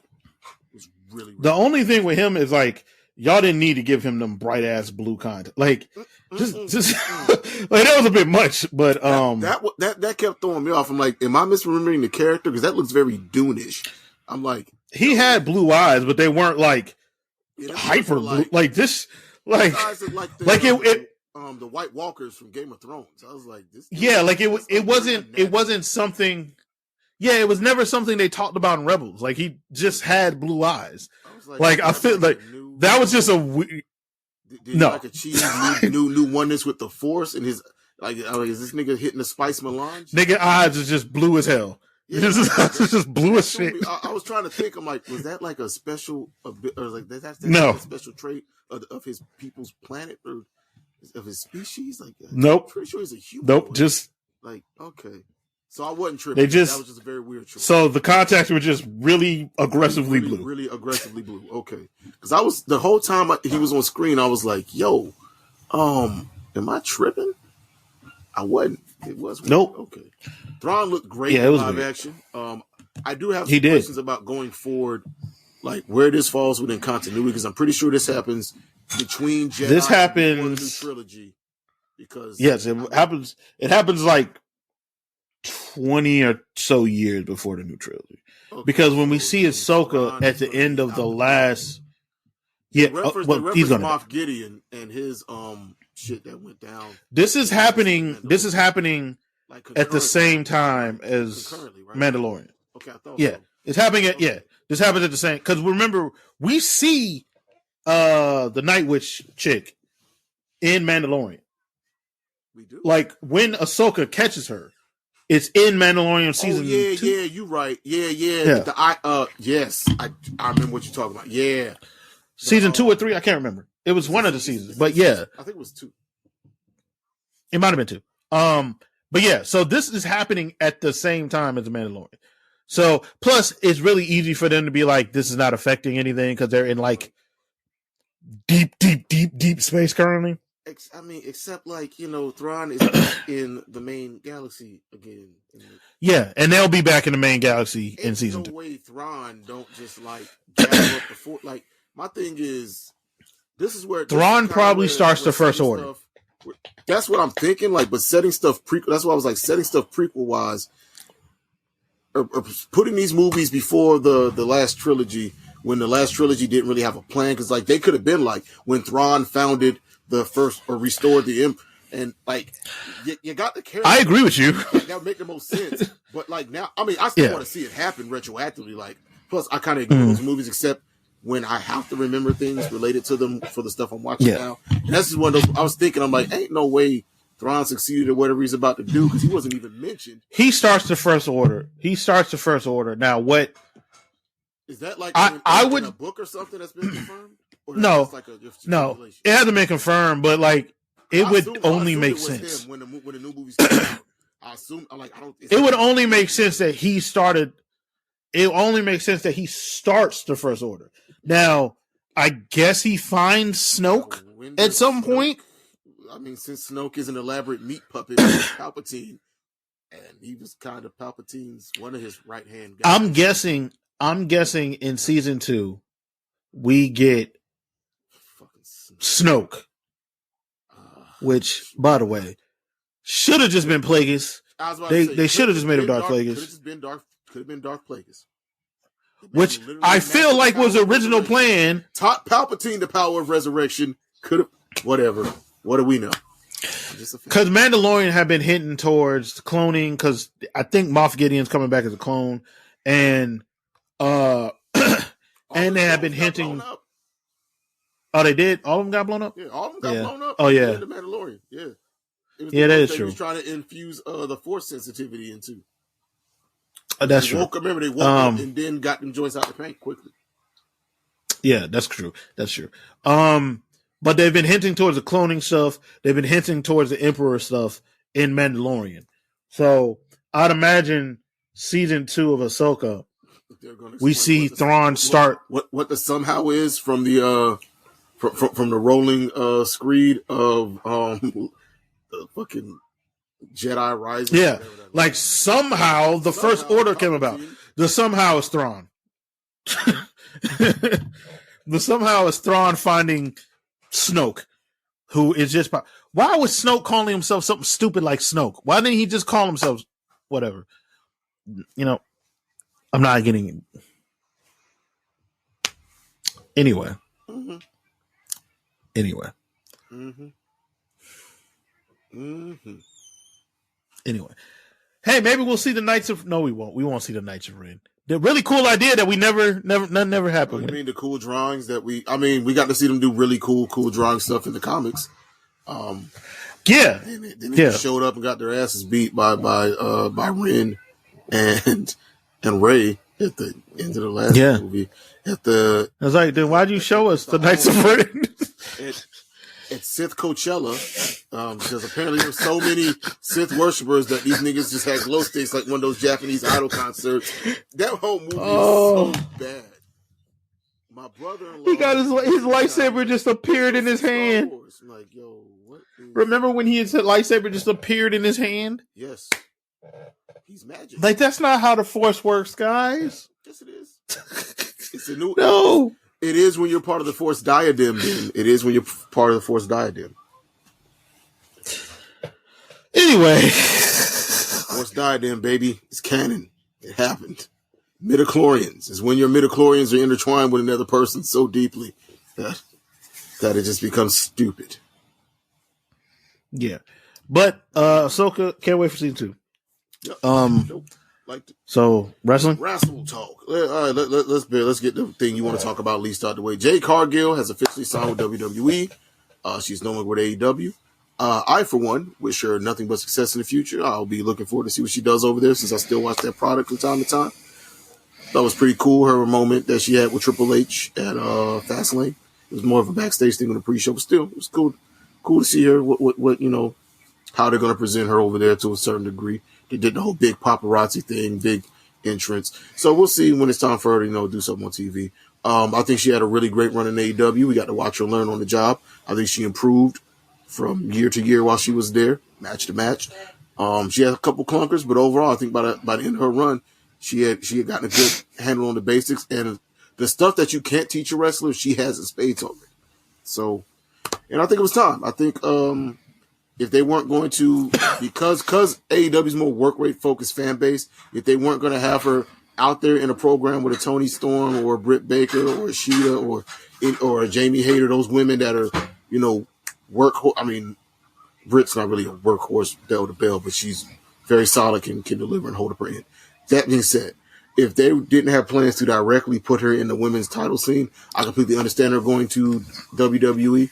It was really the only thing with him is like y'all didn't need to give him them bright ass blue kind. Like just like that was a bit much. But that kept throwing me off. I'm like, am I misremembering the character? Because that looks very Dune-ish. I'm like, he had blue eyes, but they weren't like hyper blue. Like this, like the White Walkers from Game of Thrones. I was like, this. Yeah, like it wasn't something. Yeah, it was never something they talked about in Rebels. Like he just had blue eyes. I was like I feel like that was just a weird. Did No, like achieve new oneness with the Force and his like is this nigga hitting the spice melange? Nigga eyes is just blue as hell. Yeah, this is just blue as shit. I was trying to think. I'm like, was that like a special, or like that's No. like a special trait of his people's planet or of his species? Like, Nope. I'm pretty sure he's a human. Nope. Just like okay. So I wasn't tripping. That was just a very weird choice. So the contacts were just really aggressively blue. Really aggressively blue. Okay. Because I was the whole time he was on screen, I was like, "Yo, am I tripping?" I wasn't. It was weird. Nope. Okay. Thrawn looked great Yeah, it in was live weird. action. I do have some questions about going forward, like where this falls within continuity, because I'm pretty sure this happens between Jedi This and before the new happens trilogy. Because yes, it happens. It happens like 20 or so years before the new trilogy. Okay. Because when we see Ahsoka at the end of the last, they reference he's gonna Moff Gideon and his shit that went down. This is happening. This is happening like at the same time as right? Mandalorian. Okay, I thought yeah, so. it's happening at This happens at the same because remember we see the Night Witch chick in Mandalorian. We do. Like when Ahsoka catches her, it's in Mandalorian season 2. Yeah, you right. Yeah. Yes, I remember what you're talking about. Yeah. Season 2 or 3, I can't remember. It was one of the seasons, but yeah. I think it was 2. It might have been 2. But yeah, so this is happening at the same time as the Mandalorian. So plus it's really easy for them to be like, this is not affecting anything because they're in like deep space currently. I mean, except like, Thrawn is in the main galaxy again. Yeah, and they'll be back in the main galaxy in season 2. No way Thrawn don't just like gather up the fort. Like my thing is, this is where Thrawn probably starts the First Order. That's what I'm thinking. Like, but setting stuff prequel. That's why I was like setting stuff prequel wise, or putting these movies before the last trilogy when the last trilogy didn't really have a plan because like they could have been like when Thrawn founded the first or restored the imp and like you got the character. I agree with you. Like, that would make the most sense. But like now, I mean, I still want to see it happen retroactively. Like, plus I kind of ignore those movies except when I have to remember things related to them for the stuff I'm watching now. And that's just one of those. I was thinking, I'm like, ain't no way Thrawn succeeded or whatever he's about to do because he wasn't even mentioned. He starts the First Order. Now, what is that like? I would in a book or something that's been confirmed. No, it hasn't been confirmed, but like it would only make sense when the new movies came out. I assume, like, I don't. It would only make sense that he started. It only makes sense that he starts the First Order. Now, I guess he finds Snoke at some point. I mean, since Snoke is an elaborate meat puppet with Palpatine, and he was kind of Palpatine's one of his right hand guys. I'm guessing in season 2, we get Snoke, which, by the way, should have just been Plagueis. They should have just made him Darth Plagueis. Could have been Darth Plagueis. Which I feel like was the original plan. Taught Palpatine the power of resurrection. Could have, whatever. What do we know? Because Mandalorian have been hinting towards cloning. Because I think Moff Gideon's coming back as a clone, and and they have been hinting. Oh, they did. All of them got blown up. Yeah, all of them got blown up. Oh yeah, the Mandalorian. Yeah, that is true. He was trying to infuse the Force sensitivity into. That's true. Remember, they woke up and then got them joints out the paint quickly. Yeah, that's true. But they've been hinting towards the cloning stuff. They've been hinting towards the Emperor stuff in Mandalorian. So I'd imagine season 2 of Ahsoka, we see Thrawn start what the somehow is from the from the rolling screed of the fucking Jedi Rising. Yeah, like somehow the First Order came about. The somehow is Thrawn. The somehow is Thrawn finding Snoke, who is just. Why was Snoke calling himself something stupid like Snoke? Why didn't he just call himself whatever? I'm not getting. Anyway. Mm-hmm. Anyway. Mm-hmm. Mm-hmm. Anyway, hey, maybe we'll see the Knights of. No, we won't. We won't see the Knights of Ren. The really cool idea that we never happened. You mean the cool drawings that we got to see them do really cool drawing stuff in the comics. Yeah. Then they showed up and got their asses beat by Ren and Ray at the end of the last movie. I was like, then why'd you show us the Knights of Ren? At Sith Coachella, because apparently there's so many Sith worshippers that these niggas just had glow sticks like one of those Japanese idol concerts. That whole movie is so bad. My brother-in-law, he got his lightsaber just appeared in his hand. I'm like, yo, what? Remember when his lightsaber just appeared in his hand? Yes, he's magic. Like that's not how the Force works, guys. Yes, it is. It's a new. No. It is when you're part of the Force diadem, then. It is when you're part of the Force diadem. Anyway. Force diadem, baby. It's canon. It happened. Midichlorians is when your midichlorians are intertwined with another person so deeply that it just becomes stupid. Yeah. But Ahsoka, can't wait for season 2. Yep. So wrestling talk. All right, let's get the thing you want to talk about least out the way. Jade Cargill has officially signed with WWE. She's no longer with AEW. I, for one, wish her nothing but success in the future. I'll be looking forward to see what she does over there, since I still watch that product from time to time. That was pretty cool. Her moment that she had with Triple H at Fastlane. It was more of a backstage thing on the pre-show, but still, it was cool to see her. What how they're going to present her over there to a certain degree. They did the whole big paparazzi thing, big entrance. So we'll see when it's time for her to, do something on TV. I think she had a really great run in AEW. We got to watch her learn on the job. I think she improved from year to year while she was there, match to match. She had a couple clunkers, but overall, I think by the end of her run, she had gotten a good handle on the basics, and the stuff that you can't teach a wrestler, she has in spades already. So, and I think it was time. I think if they weren't going to, because AEW's more work rate focused fan base, if they weren't going to have her out there in a program with a Tony Storm or a Britt Baker or a Sheeta or a Jamie Hayter, those women that are, I mean, Britt's not really a workhorse bell to bell, but she's very solid, can deliver and hold up her end. That being said, if they didn't have plans to directly put her in the women's title scene, I completely understand her going to WWE.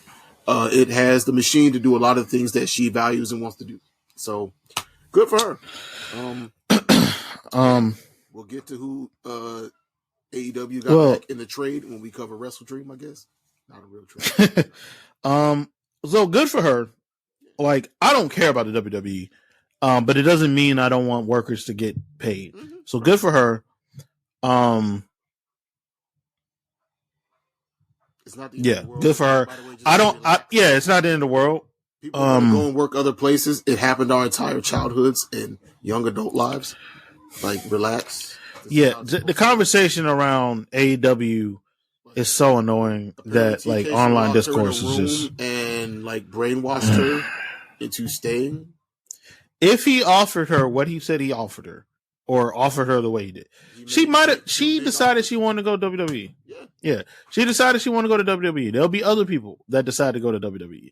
It has the machine to do a lot of things that she values and wants to do. So, good for her. We'll get to who AEW got back in the trade when we cover Wrestle Dream, I guess. Not a real trade. So good for her. Like, I don't care about the WWE, but it doesn't mean I don't want workers to get paid. Mm-hmm. So good for her. It's not the end of the world. Good for her. It's not the end of the world. People go and work other places. It happened our entire childhoods and young adult lives. Like, relax. The conversation around AEW is so annoying that like online discourse is just and like brainwashed her into staying. If he offered her what he said he offered her, or offered her the way he did, she decided she wanted to go to WWE. Yeah. She decided she wanted to go to WWE. There'll be other people that decide to go to WWE.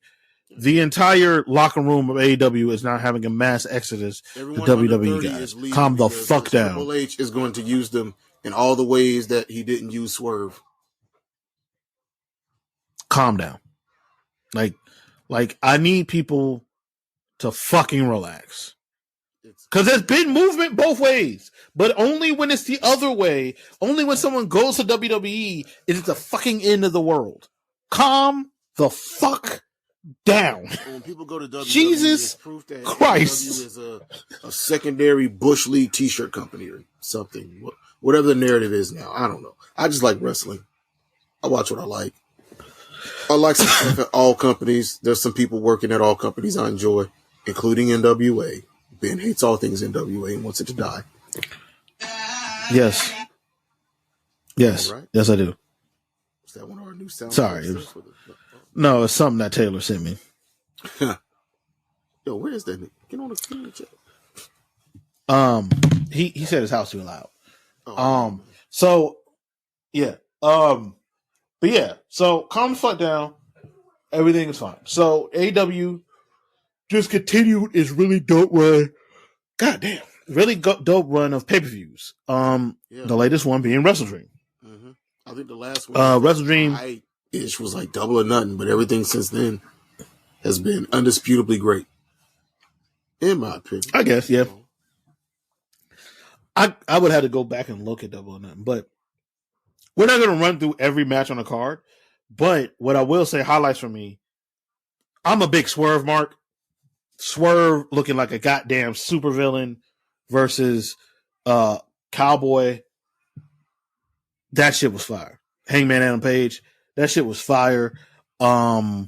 The entire locker room of AEW is now having a mass exodus to WWE guys. Calm the fuck down. Triple H is going to use them in all the ways that he didn't use Swerve. Calm down. Like I need people to fucking relax. Because there's been movement both ways, but only when it's the other way. Only when someone goes to WWE is it the fucking end of the world. Calm the fuck down. When people go to WWE, Jesus it's proof that Christ WWE is a secondary Bush League t-shirt company or something. Whatever the narrative is now, I don't know. I just like wrestling. I watch what I like. I like some stuff at all companies. There's some people working at all companies I enjoy, including NWA. Ben hates all things NWA and wants it to die. Yes. Right. Yes, I do. Is that one of our new sound? Sorry. No, it's something that Taylor sent me. Yo, where is that nigga? Get on the chat. He said his house too loud. Oh, But yeah, so calm the fuck down. Everything is fine. So AEW just continued his really dope run. Goddamn, really dope run of pay-per-views. The latest one being Wrestle Dream. Mm-hmm. I think the last one, Wrestle Dream, ish was like Double or Nothing, but everything since then has been undisputably great, in my opinion. I guess, yeah. I would have to go back and look at Double or Nothing, but we're not going to run through every match on the card. But what I will say, highlights for me, I'm a big Swerve mark. Swerve looking like a goddamn supervillain versus Cowboy. That shit was fire. Hangman Adam Page. That shit was fire. Like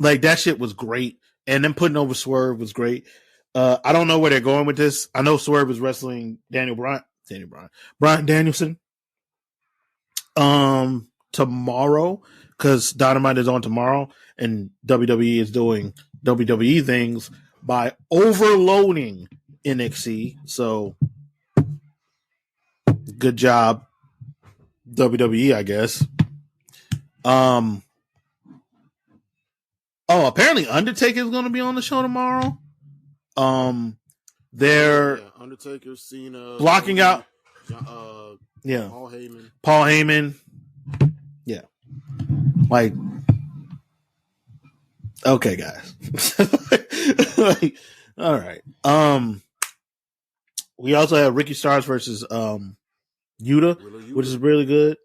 that shit was great. And then putting over Swerve was great. I don't know where they're going with this. I know Swerve is wrestling Bryan Danielson. Tomorrow, because Dynamite is on tomorrow, and WWE is doing WWE things by overloading NXT. So, good job, WWE, I guess. Apparently Undertaker is going to be on the show tomorrow. They're Undertaker, Cena, blocking out. Paul Heyman. Yeah. Like, okay, guys. Like, all right. We also have Ricky Starks versus Yuta, which is really good.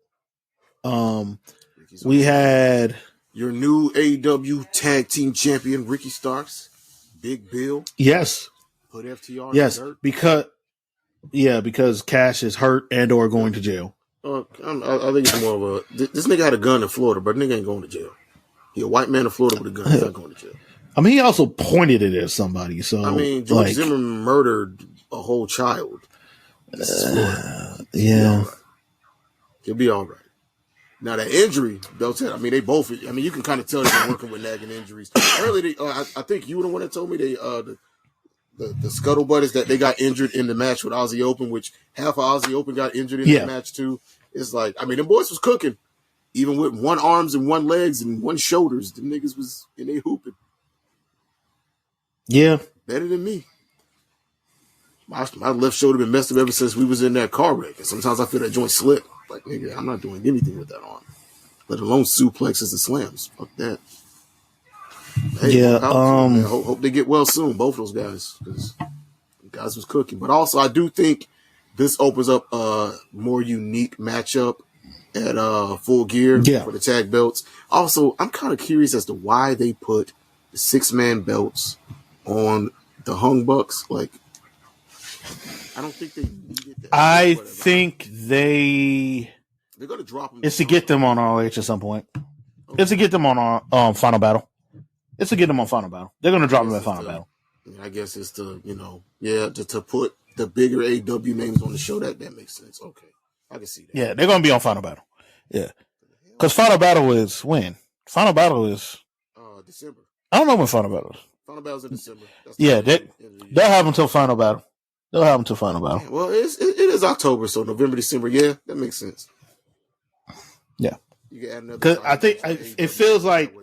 We had your new AEW Tag Team Champion, Ricky Starks, Big Bill. Yes. Put FTR. Yes, in because Cash is hurt and or going to jail. I think it's more of a. This nigga had a gun in Florida, but nigga ain't going to jail. He a white man in Florida with a gun. He's not going to jail. I mean, he also pointed it at somebody. So I mean, George Zimmerman murdered a whole child. This is Florida. Yeah, he'll be all right. Now that injury, I mean, they both. I mean, you can kind of tell they're working with nagging injuries. Earlier, I think you were the one that told me the scuttlebutt is that they got injured in the match with Aussie Open, which half of Aussie Open got injured in the match too. It's like, I mean, the boys was cooking, even with one arms and one legs and one shoulders. The niggas was in they hooping. Yeah, better than me. My left shoulder been messed up ever since we was in that car wreck, and sometimes I feel that joint slip. Like, nigga, I'm not doing anything with that arm, let alone suplexes and slams. Fuck that. Hey, yeah. Hope they get well soon, both those guys, because guys was cooking. But also, I do think this opens up a more unique matchup at Full Gear for the tag belts. Also, I'm kind of curious as to why they put the 6-man belts on the Hung Bucks. Like, I don't think they needed that. I think they're going to drop them. It's to get them on ROH at some point. Okay. It's to get them on Final Battle. It's to get them on Final Battle. They're going to drop them at Final Battle. I guess it's to, to put the bigger AEW names on the show. That makes sense. Okay. I can see that. Yeah, they're going to be on Final Battle. Yeah. Because Final Battle is when? Final Battle is December. I don't know when Final Battle is. Final Battle's in December. They'll have until Final Battle. They'll have until Final Battle. Yeah, well, it is October, so November, December. Yeah, that makes sense. Yeah. You can add another. Because I think it feels like.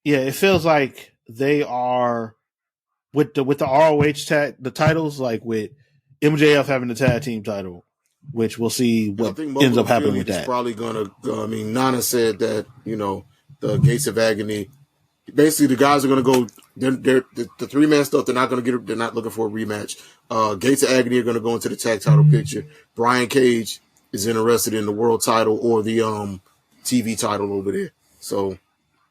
Yeah, it feels like they are with the ROH tag the titles, like with MJF having the tag team title, which we'll see what ends up happening with that. It's probably gonna. I mean, Nana said that the Gates of Agony. Basically, the guys are gonna go. They're the 3-man stuff. They're not gonna get. They're not looking for a rematch. Gates of Agony are gonna go into the tag title picture. Brian Cage is interested in the world title or the TV title over there. So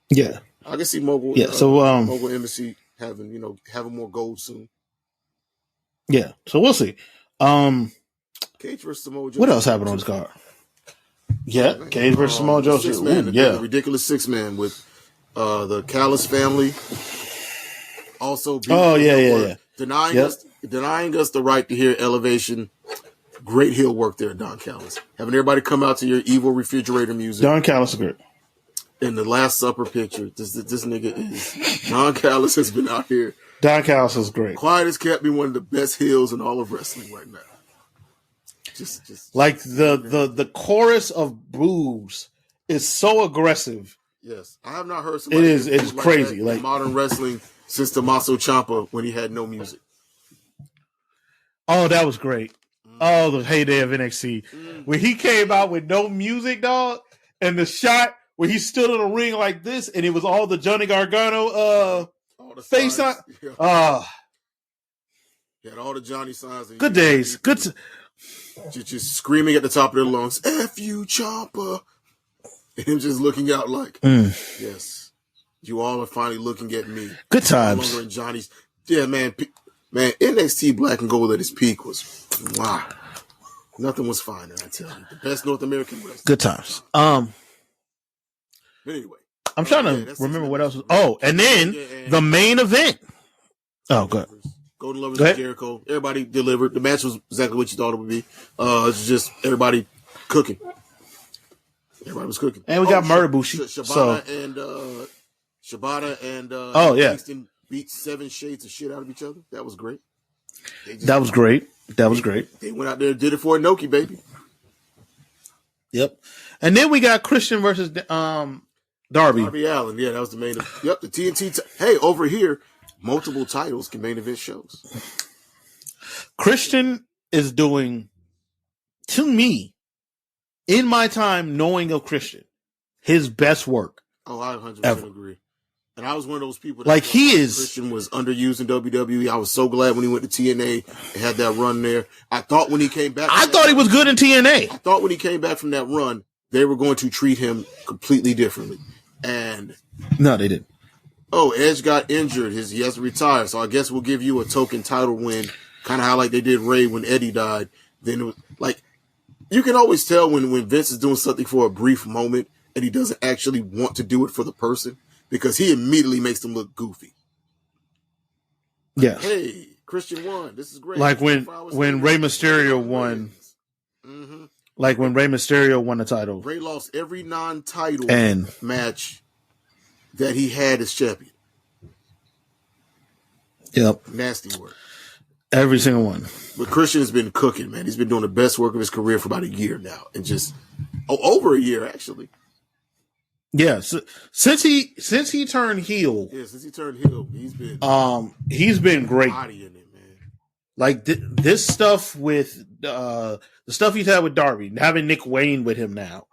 yeah. I can see Mogul. Yeah, so Mogul Embassy having more gold soon. Yeah, so we'll see. Cage versus Samoa Joe. What else happened on this card? Yeah, Cage versus Samoa Joe. The ridiculous 6-man with the Callis family. Also, denying us the right to hear Elevation. Great heel work there, Don Callis. Having everybody come out to your evil refrigerator music. Don Callis is great. In the Last Supper picture, this nigga is Don Callis has been out here. Don Callis is great. Quiet as kept me one of the best heels in all of wrestling right now. Just like the chorus of boos is so aggressive Yes, I have not heard It somebody. is. It's like crazy. that in Like modern wrestling since Tommaso Ciampa when he had no music. oh, that was great. Oh, the heyday of NXT when he came out with no music, dog, and the shot where he stood in a ring like this, and it was all the Johnny Gargano All the face on. signs, yeah. He had all the Johnny signs. And Good days. Good. Just screaming at the top of their lungs, "F you, Ciampa!" And him just looking out like, yes, you all are finally looking at me. Good times. No longer in Johnny's. Yeah, man. Man, NXT Black and Gold at its peak was, wow. Nothing was finer, I tell you. The best North American wrestling. Good times. But anyway. I'm trying to remember what else was. Oh, and then the main event. Oh, good. Golden Lovers and Jericho. Everybody delivered. The match was exactly what you thought it would be. It's just everybody cooking. Everybody was cooking. And we got Murder Bushi. Shibata and Kingston beat 7 shades of shit out of each other. That was great. That was great. They went out there and did it for Inoki, baby. Yep. And then we got Christian versus Darby. Darby Allin. Yeah, that was the main event. Yep, the TNT. Hey, over here, multiple titles can main event shows. Christian is doing, to me, in my time knowing of Christian, his best work. Oh, I 100% ever. agree. And I was one of those people that like he is. Christian was underused in WWE. I was so glad when he went to TNA and had that run there. I thought when he came back, I thought he was good in TNA. I thought when he came back from that run, they were going to treat him completely differently. And no, they didn't. Oh, Edge got injured. He has to retire. So I guess we'll give you a token title win, kind of how like they did Ray when Eddie died. Then it was like you can always tell when Vince is doing something for a brief moment and he doesn't actually want to do it for the person. Because he immediately makes them look goofy. Yes. Hey, Christian won. This is great. Like when Rey Mysterio won. Mm-hmm. Like when Rey Mysterio won the title. Rey lost every non-title and match that he had as champion. Yep. Nasty work. Every single one. But Christian has been cooking, man. He's been doing the best work of his career for about a year now. And just over a year, actually. Yeah, so, since he turned heel. Yeah, since he turned heel, he's been great. Body in it, man. Like this stuff with the stuff he's had with Darby, having Nick Wayne with him now.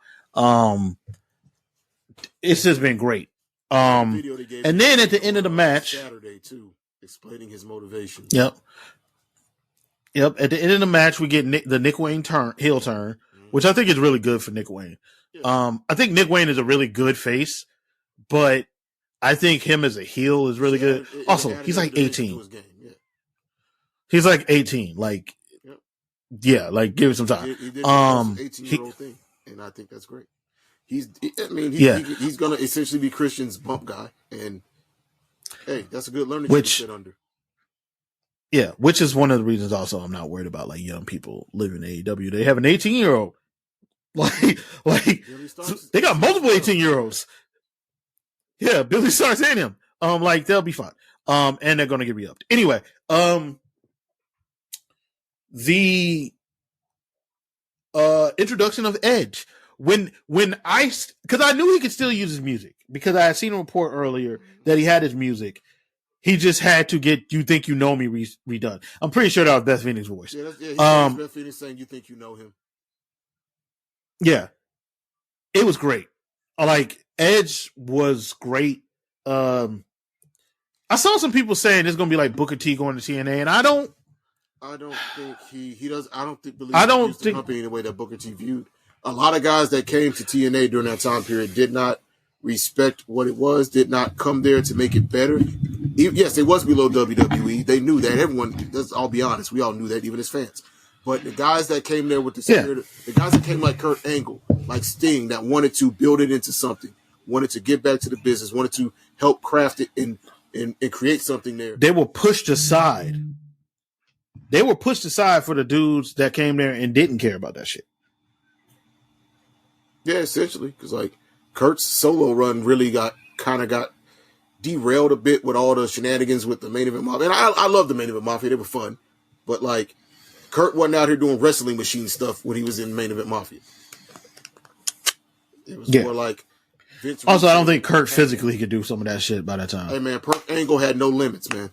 It's just been great. And then at the end of the match, Saturday too, explaining his motivation. Yep. At the end of the match, we get the Nick Wayne heel turn, which I think is really good for Nick Wayne. I think Nick Wayne is a really good face, but I think him as a heel is really good. Also, he's like 18. He's like 18. Like, like give it some time. He did 18-year-old thing, and I think that's great. He's going to essentially be Christian's bump guy, and hey, that's a good learning to sit under. Yeah, which is one of the reasons also I'm not worried about like young people living in AEW. They have an 18-year-old. Like they got multiple 18-year-olds. Yeah, Billy Starks and him. Like they'll be fine. And they're gonna get re-upped. Anyway, the introduction of Edge. Because I knew he could still use his music because I had seen a report earlier that he had his music. He just had to get "You Think You Know Me" redone. I'm pretty sure that was Beth Phoenix's voice. Yeah, Beth Phoenix saying "You Think You Know Him." Yeah, it was great. Like Edge was great. I saw some people saying it's gonna be like Booker T going to TNA, and I don't think he does. I don't think the company in the way that Booker T viewed. A lot of guys that came to TNA during that time period did not respect what it was, did not come there to make it better. Yes, it was below WWE. They knew that. Everyone, I'll be honest, we all knew that, even as fans. But the guys that came there with the spirit, the guys that came like Kurt Angle, like Sting, that wanted to build it into something, wanted to get back to the business, wanted to help craft it and create something there. They were pushed aside. They were pushed aside for the dudes that came there and didn't care about that shit. Yeah, essentially, because like Kurt's solo run really got derailed a bit with all the shenanigans with the Main Event Mafia. And I love the Main Event Mafia; they were fun, but like Kurt wasn't out here doing wrestling machine stuff when he was in Main Event Mafia. It was more like Also, I don't think Kurt physically could do some of that shit by that time. Hey man, Perk Angle had no limits, man.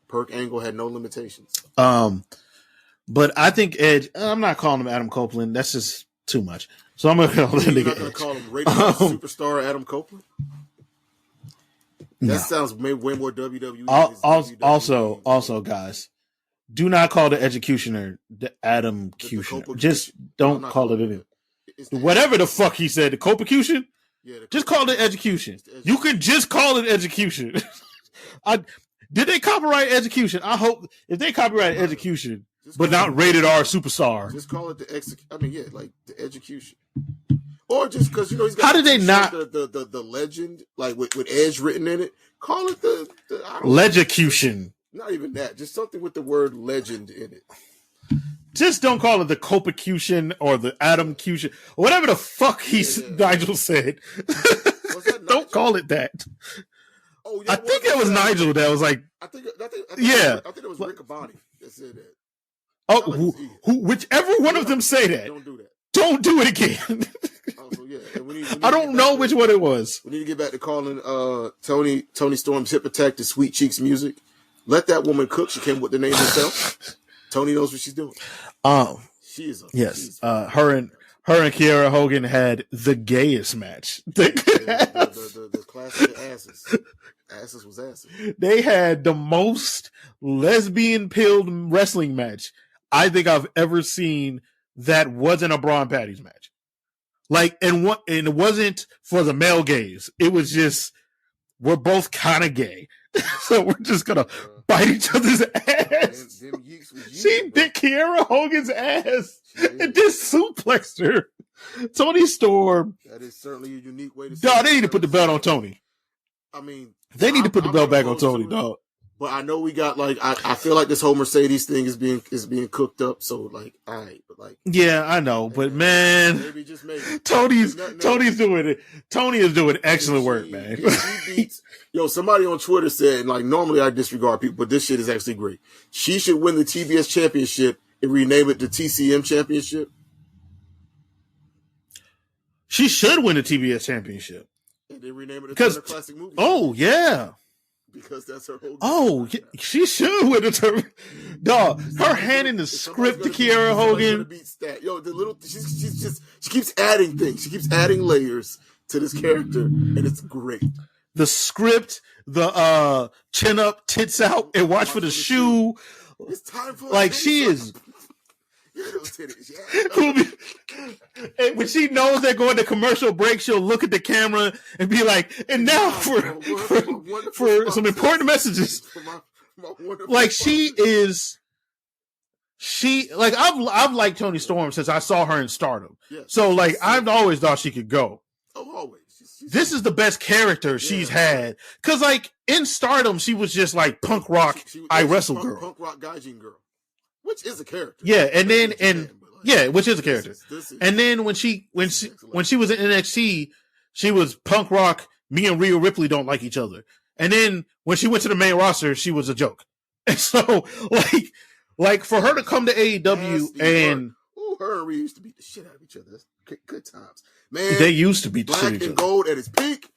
Perk Angle had no limitations. But I think Edge. I'm not calling him Adam Copeland. That's just too much. So I'm gonna call him You're not gonna call him rated superstar Adam Copeland. That sounds way more WWE. Also, guys, do not call the executioner the Adam Cutioner. Just don't call it anything. Whatever the fuck he said, the Copecution. Yeah, just call it execution. You could just call it execution. Did they copyright execution? I hope if they copyright execution, but not rated R superstar. Just call it the like the execution. Or just because he's got how did they not the legend like with Edge written in it? Call it the Legecution. Not even that. Just something with the word legend in it. Just don't call it the Copecution or the Adamcution, or whatever the fuck Nigel said. Don't call it that. Oh, yeah, I think it was Nigel that was like. I think it was Rick Abani that said that. Oh, whichever one of them say that. Don't do that. Don't do it again. I don't know which one it was. We need to get back to calling Tony Storm's Hip Attack to Sweet Cheeks music. Let that woman cook. She came with the name herself. Tony knows what she's doing. She is. Her and Kiera Hogan had the gayest match. The classic asses. Asses was asses. They had the most lesbian-pilled wrestling match I think I've ever seen that wasn't a bra and patties match. Like, and it wasn't for the male gaze. It was just, we're both kind of gay. So we're just going to bite each other's ass. She bit Kiera Hogan's ass and just suplexed her. Tony Storm. That is certainly a unique way to say it. They need to put the belt on Tony. I mean, they need to put the belt back on Tony, dog. But I know we got I feel like this whole Mercedes thing is being cooked up. So like, all right, but like, yeah, I know, but man, maybe just maybe Tony's doing it. Tony is doing excellent work, man. Somebody on Twitter said, and like normally I disregard people, but this shit is actually great. She should win the TBS championship and rename it the TCM championship. She should win the TBS championship. And then rename it the Turner Classic Movie. Oh yeah. Because that's her whole. Oh, she should win the tournament. Dog, her handing the script to Kiera Hogan. She keeps adding things. She keeps adding layers to this character, and it's great. The script, the chin up, tits out, and watch for the shoe. It's time for like she is. And when she knows they're going to commercial break, she'll look at the camera and be like, and now for some important messages. Like I've liked Toni Storm since I saw her in Stardom. So like I've always thought she could go. Oh, always. This is the best character she's had. Cause like in Stardom, she was just like punk rock, I wrestle girl. Punk rock gaijin girl. Which is a character. Yeah, and then which is a character. And then when she was in NXT, she was punk rock. Me and Rhea Ripley don't like each other. And then when she went to the main roster, she was a joke. And so like for her to come to AEW and her and Rhea used to beat the shit out of each other. That's good times, man. They used to beat the shit out of each other. Black and gold at its peak.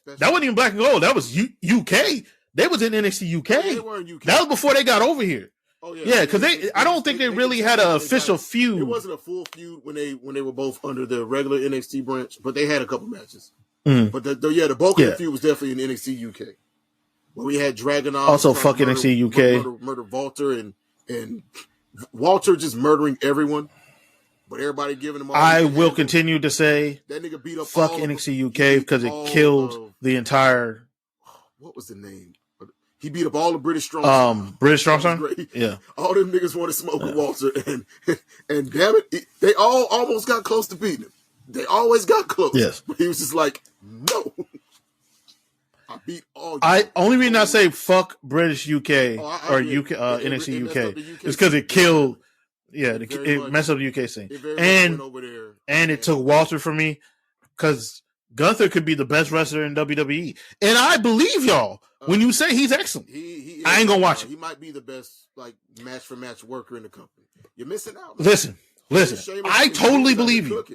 That wasn't even Black and Gold. That was UK. They was in NXT UK. They were in UK. That was before they got over here. Oh yeah, because I don't think they really had an official feud. It wasn't a full feud when they were both under the regular NXT branch, but they had a couple matches. But the bulk of the feud was definitely in NXT UK, where we had Dragunov also fuck NXT UK murder Walter and Walter just murdering everyone, but everybody giving him all. I will continue to say that nigga beat up fuck NXT UK because it killed the entire. What was the name? He beat up all the British Strong. British Strong? Yeah. All them niggas want to smoke with Walter. And damn it, they all almost got close to beating him. They always got close. Yes. But he was just like, no. I beat all you. Only reason I say fuck British UK or UK NXT UK is because it killed, it messed up the UK scene. And it took Walter from me because Gunther could be the best wrestler in WWE. And I believe y'all when you say he's excellent. I ain't gonna watch it. He might be the best match for match worker in the company. You're missing out. Man. Listen. I totally believe you.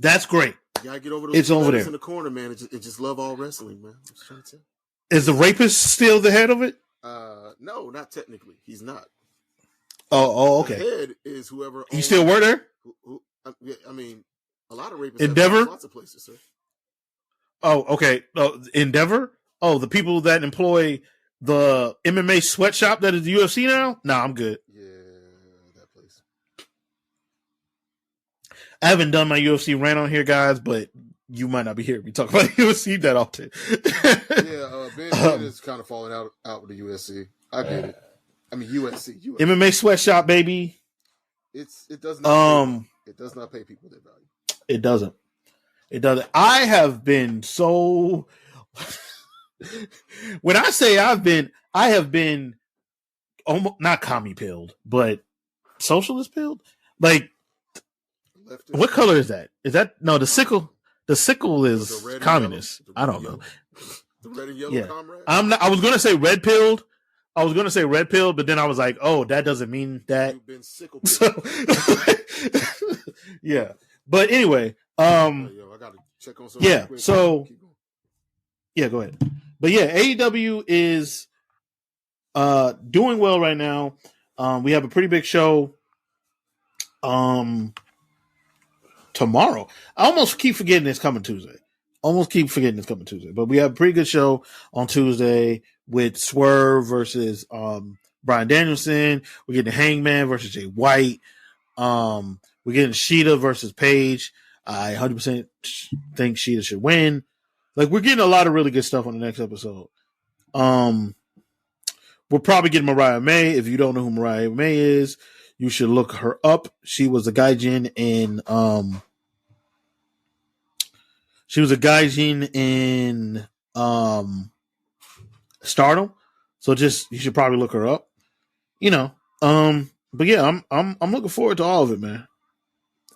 That's great. You gotta get over those It's over there in the corner, man. And just love all wrestling, man. I'm just trying to tell you. Is the rapist still the head of it? No, not technically. He's not. Oh, okay. The head is whoever. He still work there? I mean, a lot of rapists Endeavor? have lots of places, sir. Oh, okay. Endeavor? Oh, the people that employ the MMA sweatshop that is the UFC now? Nah, I'm good. Yeah, that place. I haven't done my UFC rant on here, guys, but you might not be hearing me talk about UFC that often. Ben is kind of falling out with the USC. I get it. I mean USC. MMA sweatshop, baby. It does not. It does not pay people their value. It doesn't. It doesn't. I have been so. When I say I have been almost not commie pilled, but socialist pilled. Like, leftist. What color is that? Is that no? The sickle. The sickle is communist. I don't know. The red and yellow comrade. I was gonna say red pilled. But then I was like, oh, that doesn't mean that. You've been sickle pilled. Yeah. But anyway, I gotta check on something. Yeah. So, yeah, go ahead. But yeah, AEW is doing well right now. We have a pretty big show tomorrow. I almost keep forgetting it's coming Tuesday. But we have a pretty good show on Tuesday with Swerve versus Bryan Danielson. We're getting Hangman versus Jay White. We're getting Sheeta versus Paige. I 100% think Sheeta should win. Like, we're getting a lot of really good stuff on the next episode. We're probably getting Mariah May. If you don't know who Mariah May is, you should look her up. She was a gaijin in Stardom. So you should probably look her up. But yeah, I'm looking forward to all of it, man.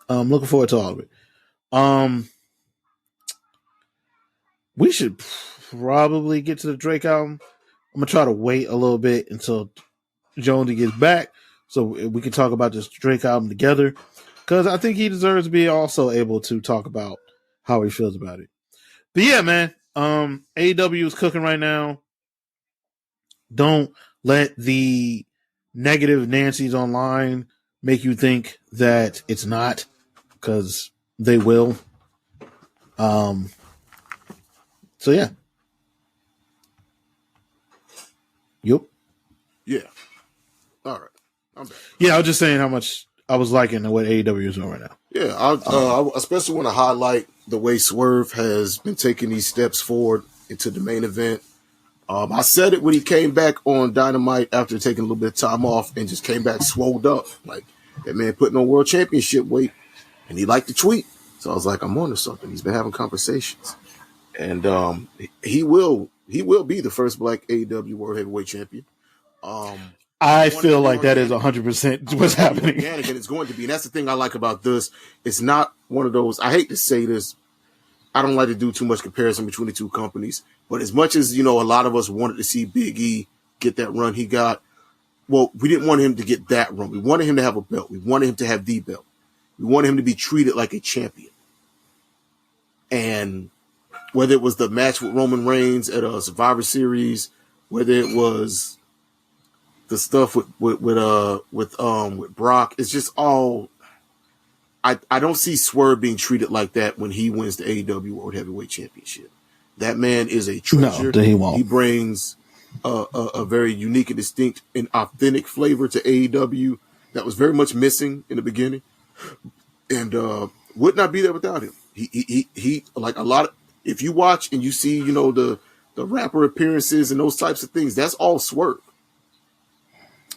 I'm looking forward to all of it. We should probably get to the Drake album. I'm gonna try to wait a little bit until Jonesy gets back so we can talk about this Drake album together, because I think he deserves to be also able to talk about how he feels about it. But yeah, man, AEW is cooking right now. Don't let the negative Nancy's online make you think that it's not, because they will. So yeah. Yep. Yeah. All right. I'm back. Yeah, I was just saying how much I was liking what AEW is doing right now. Yeah, I especially want to highlight the way Swerve has been taking these steps forward into the main event. I said it when he came back on Dynamite after taking a little bit of time off and just came back swolled up. Like, that man putting on world championship weight, and he liked the tweet. So I was like, I'm on to something. He's been having conversations. And he will be the first black AEW World Heavyweight Champion. I feel like that is 100% what's happening. Organic, and it's going to be. And that's the thing I like about this. It's not one of those, I hate to say this, I don't like to do too much comparison between the two companies. But as much as, a lot of us wanted to see Big E get that run he got, well, we didn't want him to get that run. We wanted him to have a belt. We wanted him to have the belt. We wanted him to be treated like a champion. And whether it was the match with Roman Reigns at a Survivor Series, whether it was the stuff with Brock, it's just all. I don't see Swerve being treated like that when he wins the AEW World Heavyweight Championship. That man is a treasure. No, he won't. He brings a very unique and distinct and authentic flavor to AEW that was very much missing in the beginning, and would not be there without him. He like a lot of. If you watch and you see, the rapper appearances and those types of things, that's all Swerve.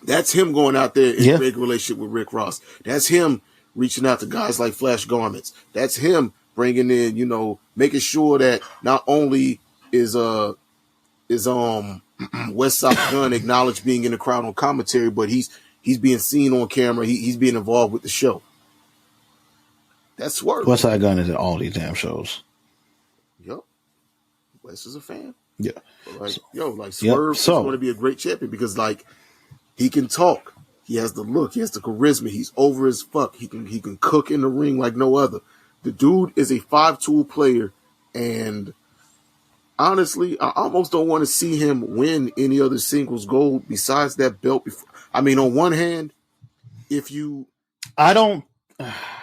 That's him going out there in a big relationship with Rick Ross. That's him reaching out to guys like Flash Garments. That's him bringing in, making sure that not only is West Side Gun acknowledged being in the crowd on commentary, but he's being seen on camera. He's being involved with the show. That's Swerve. West Side Gun is at all these damn shows. Yep. Wes is a fan. Yeah. But Swerve is going to be a great champion because, he can talk. He has the look. He has the charisma. He's over as fuck. He can cook in the ring like no other. The dude is a 5-tool player, and honestly, I almost don't want to see him win any other singles gold besides that belt. I mean, on one hand, if you, I don't.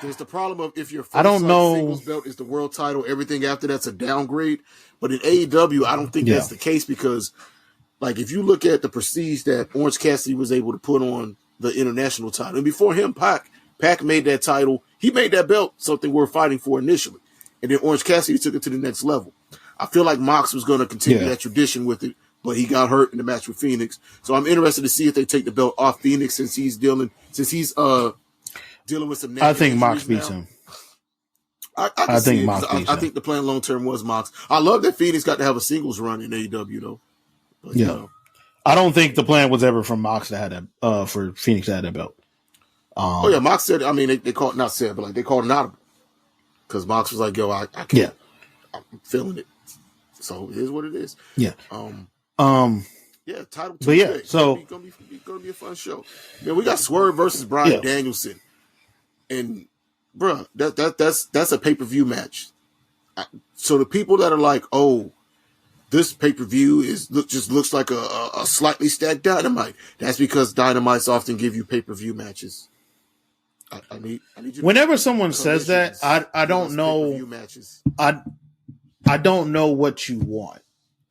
there's the problem of if your I first don't know. singles belt is the world title, everything after that's a downgrade. But in AEW, I don't think that's the case because, like, if you look at the prestige that Orange Cassidy was able to put on the international title, and before him, Pac made that title. He made that belt something worth fighting for initially, and then Orange Cassidy took it to the next level. I feel like Mox was going to continue that tradition with it, but he got hurt in the match with Phoenix. So I'm interested to see if they take the belt off Phoenix since he's dealing with some. I think Mox beats him. I think Mox beats him. I think the plan long term was Mox. I love that Phoenix got to have a singles run in AEW though. But, I don't think the plan was ever for Mox to have that for Phoenix to have that belt. Mox said. I mean, they called not said, but like they called an audible because Mox was like, "Yo, I can't. Yeah. I'm feeling it." So it is what it is. Yeah. Title. But yeah, so gonna be a fun show. Man, we got Swerve versus Bryan Danielson, and bruh, that's a pay-per-view match. So the people that are like, "Oh, this pay-per-view just looks like a slightly stacked Dynamite," that's because Dynamites often give you pay-per-view matches. I need you. Whenever someone says that, I don't know. Matches. I don't know what you want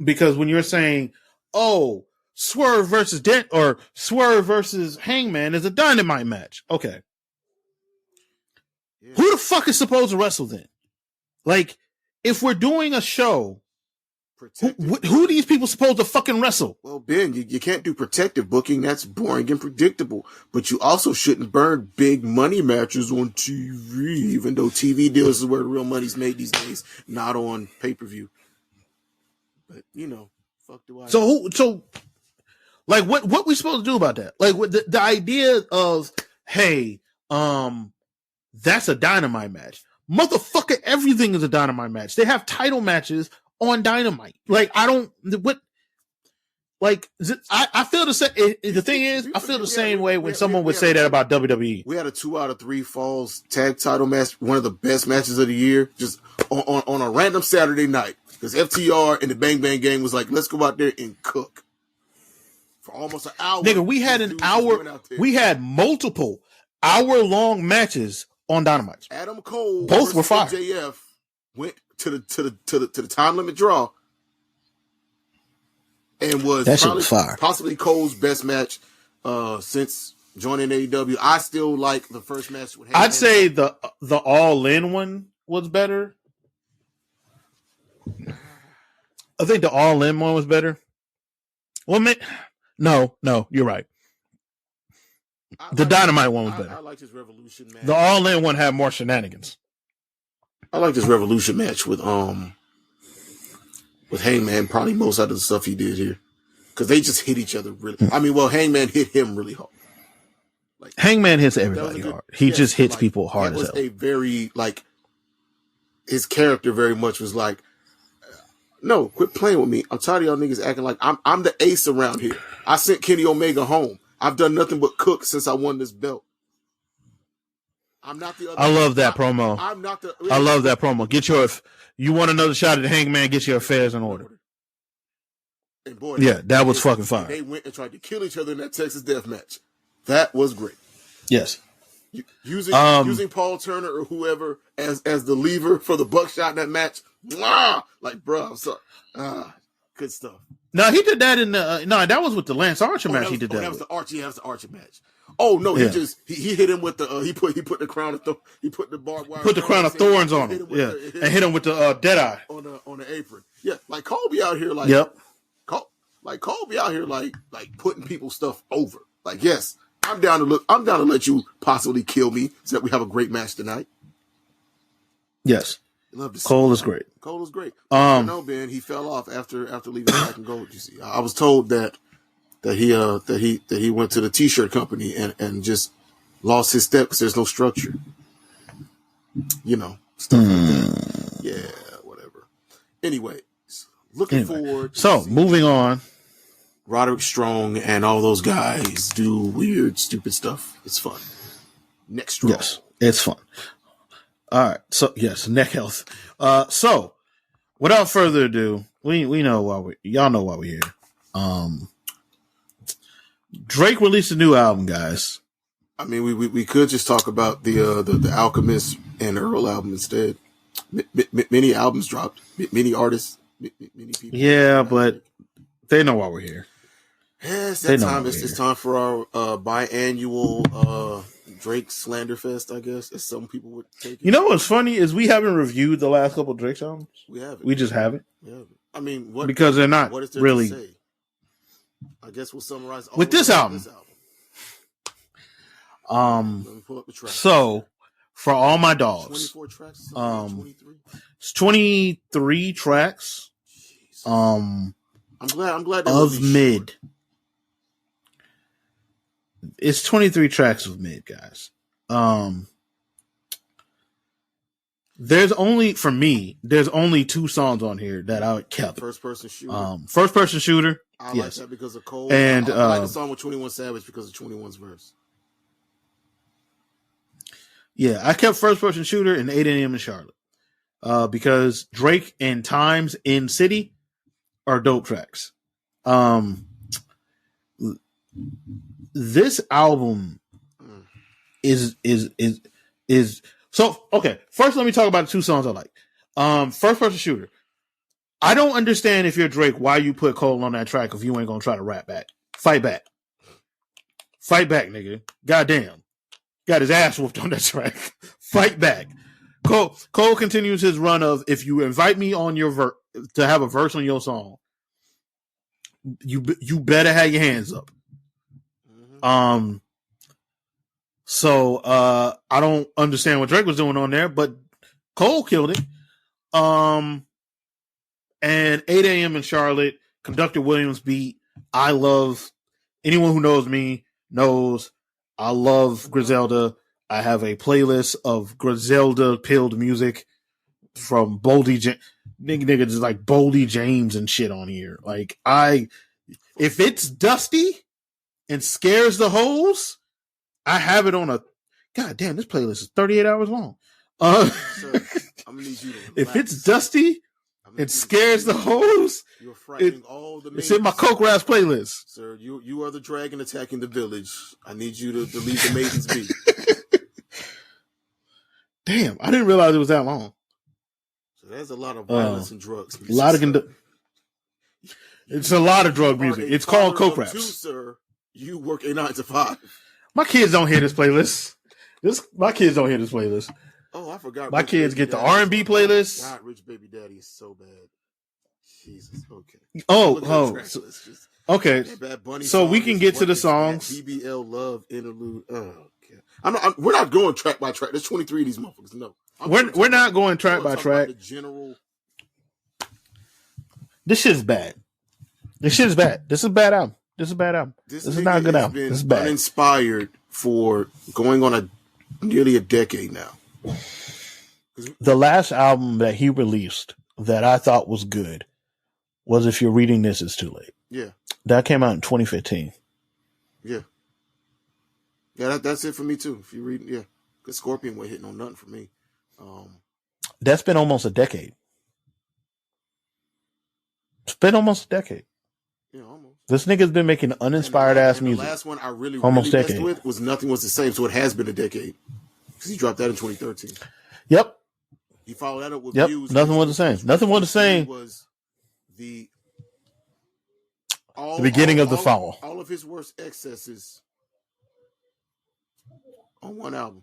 because when you're saying, "Oh, Swerve versus Swerve versus Hangman is a Dynamite match," okay, who the fuck is supposed to wrestle then? Like, if we're doing a show, who are these people supposed to fucking wrestle? Well, Ben, you can't do protective booking. That's boring and predictable. But you also shouldn't burn big money matches on TV, even though TV deals is where the real money's made these days, not on pay-per-view. But, fuck do I... So, like, what we supposed to do about that? Like, the idea of, hey, that's a Dynamite match. Motherfucker, everything is a Dynamite match. They have title matches on Dynamite. Like, I don't, what, like, I feel the same. The thing is, I feel the same way when someone would say that about WWE. We had a 2 out of 3 falls tag title match, one of the best matches of the year, just on a random Saturday night. Because FTR and the Bang Bang Gang was like, let's go out there and cook. For almost an hour. Nigga, we had multiple hour-long matches on Dynamite. Adam Cole, both were fire. MJF went to the time limit draw, and was possibly Cole's best match since joining AEW. I still like the first match with Hangman. I'd say the All In one was better. I think the All In one was better. Well, no, you're right. The Dynamite one was better. I like his Revolution match. The All In one had more shenanigans. I like this Revolution match with Hangman, probably most out of the stuff he did here. Because they just hit each other really. I mean, well, Hangman hit him really hard. Like, Hangman hits everybody hard. He just hits people hard as hell. It was a very, like, his character very much was like, no, quit playing with me. I'm tired of y'all niggas acting like I'm the ace around here. I sent Kenny Omega home. I've done nothing but cook since I won this belt. I'm not the other. I love that promo. I'm not the. I love that promo. You want another shot at the Hangman? Get your affairs in order. And boy, that was fucking fire. They went and tried to kill each other in that Texas death match. That was great. Yes. Using Paul Turner or whoever as the lever for the buckshot in that match. Like, bro, I'm sorry. Good stuff. No, he did that in the. That was with the Lance Archer match. He did that. That was the Archie. That was the Archer match. Oh no, he hit him with the he put the crown of he put the barbed wire. Put the crown of thorns on him. And hit him with the dead eye on the apron. Yeah, like Colby out here like Colby out here like putting people's stuff over. Like, yes, I'm down to let you possibly kill me so that we have a great match tonight. Yes. Cole is great. Cole is great. No, Ben, he fell off after leaving Black and Gold. You see, I was told that he went to the T-shirt company and just lost his step because there's no structure. Stuff like that. Yeah, whatever. Anyway, looking forward. So moving on. Roderick Strong and all those guys do weird, stupid stuff. It's fun. Next Raw. Yes, it's fun. All right. So yes, neck health. So without further ado, we know why y'all know why we're here. Drake released a new album, guys. I mean, we could just talk about the Alchemist and Earl album instead. Many albums dropped, many artists, many people. Yeah, but they know why we're here. Yeah, it's that time. It's time for our biannual Drake Slander Fest, I guess, as some people would take it. You know what's funny is we haven't reviewed the last couple of Drake albums. We haven't. We just haven't. Yeah. I mean, what because they're not what is there really. to say? I guess we'll summarize all with this album. Let me pull up the track. So for all my dogs, 24 tracks. 23. It's 23 tracks. Jesus. I'm glad of mid. Short. It's 23 tracks of mid, guys. There's only two songs on here that I kept. First person shooter. First person shooter. I yes. like that because of Cole. And I like the song with 21 Savage because of 21's verse. Yeah, I kept first person shooter and 8 a.m. in Charlotte. Because Drake and Times in City are dope tracks. This album is so okay. First, let me talk about the two songs I like. First person shooter. I don't understand if you're Drake why you put Cole on that track if you ain't gonna try to rap back. Fight back, nigga. Goddamn, got his ass whooped on that track. Fight back. Cole continues his run of if you invite me on your to have a verse on your song, you better have your hands up. So I don't understand what Drake was doing on there, but Cole killed it. And 8 a.m. in Charlotte, Conductor Williams beat. I love anyone who knows me knows I love Griselda. I have a playlist of Griselda pilled music from Boldy nigga just like Boldy James and shit on here. Like if it's dusty and scares the hoes, I have it on a god damn, this playlist is 38 hours long. Sir, I'm gonna need you to relax. If it's dusty and scares the hoes, you're frightening all the it's in my Coke Raps playlist. Sir, you are the dragon attacking the village. I need you to leave the maidens be. Damn, I didn't realize it was that long. So there's a lot of violence and drugs. A lot of it's a lot of drug music. It's called Coke Raps. Sir, you work a 9 to 5. My kids don't hear this playlist. My kids don't hear this playlist. Oh, I forgot. My kids get the R&B playlist. God, Rich Baby Daddy is so bad. Jesus. Okay. Okay. So we can get to the songs. BBL Love Interlude. Oh, okay. We're not going track by track. There's 23 of these motherfuckers. No. We're not going track by track. This shit's bad. This is a bad album. This is not a good album. This is bad. Uninspired for going on nearly a decade now. The last album that he released that I thought was good was If You're Reading This, It's Too Late. Yeah. That came out in 2015. Yeah. Yeah, that's it for me too. If you read, yeah. Because Scorpion wasn't hitting on nothing for me. That's been almost a decade. It's been almost a decade. Yeah, almost. This nigga's been making uninspired ass music. The last one I really almost messed with was Nothing Was the Same, so it has been a decade. Because he dropped that in 2013. Yep. He followed that up with Views. Nothing Was the Same. Nothing Was the Same. Was the beginning of the fall. All of his worst excesses on one album.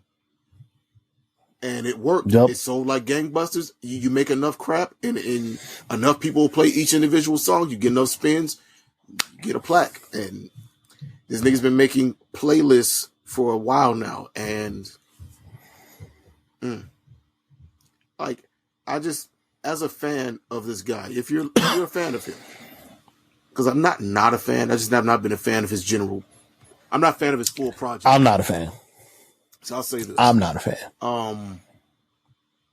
And it worked. Yep. It sold like gangbusters. You make enough crap and enough people will play each individual song. You get enough spins, you get a plaque. And this nigga's been making playlists for a while now. And I just, as a fan of this guy, if you're a fan of him, because I'm not a fan. I just have not been a fan of his general. I'm not a fan of his full project. I'm not a fan. So I'll say this. I'm not a fan.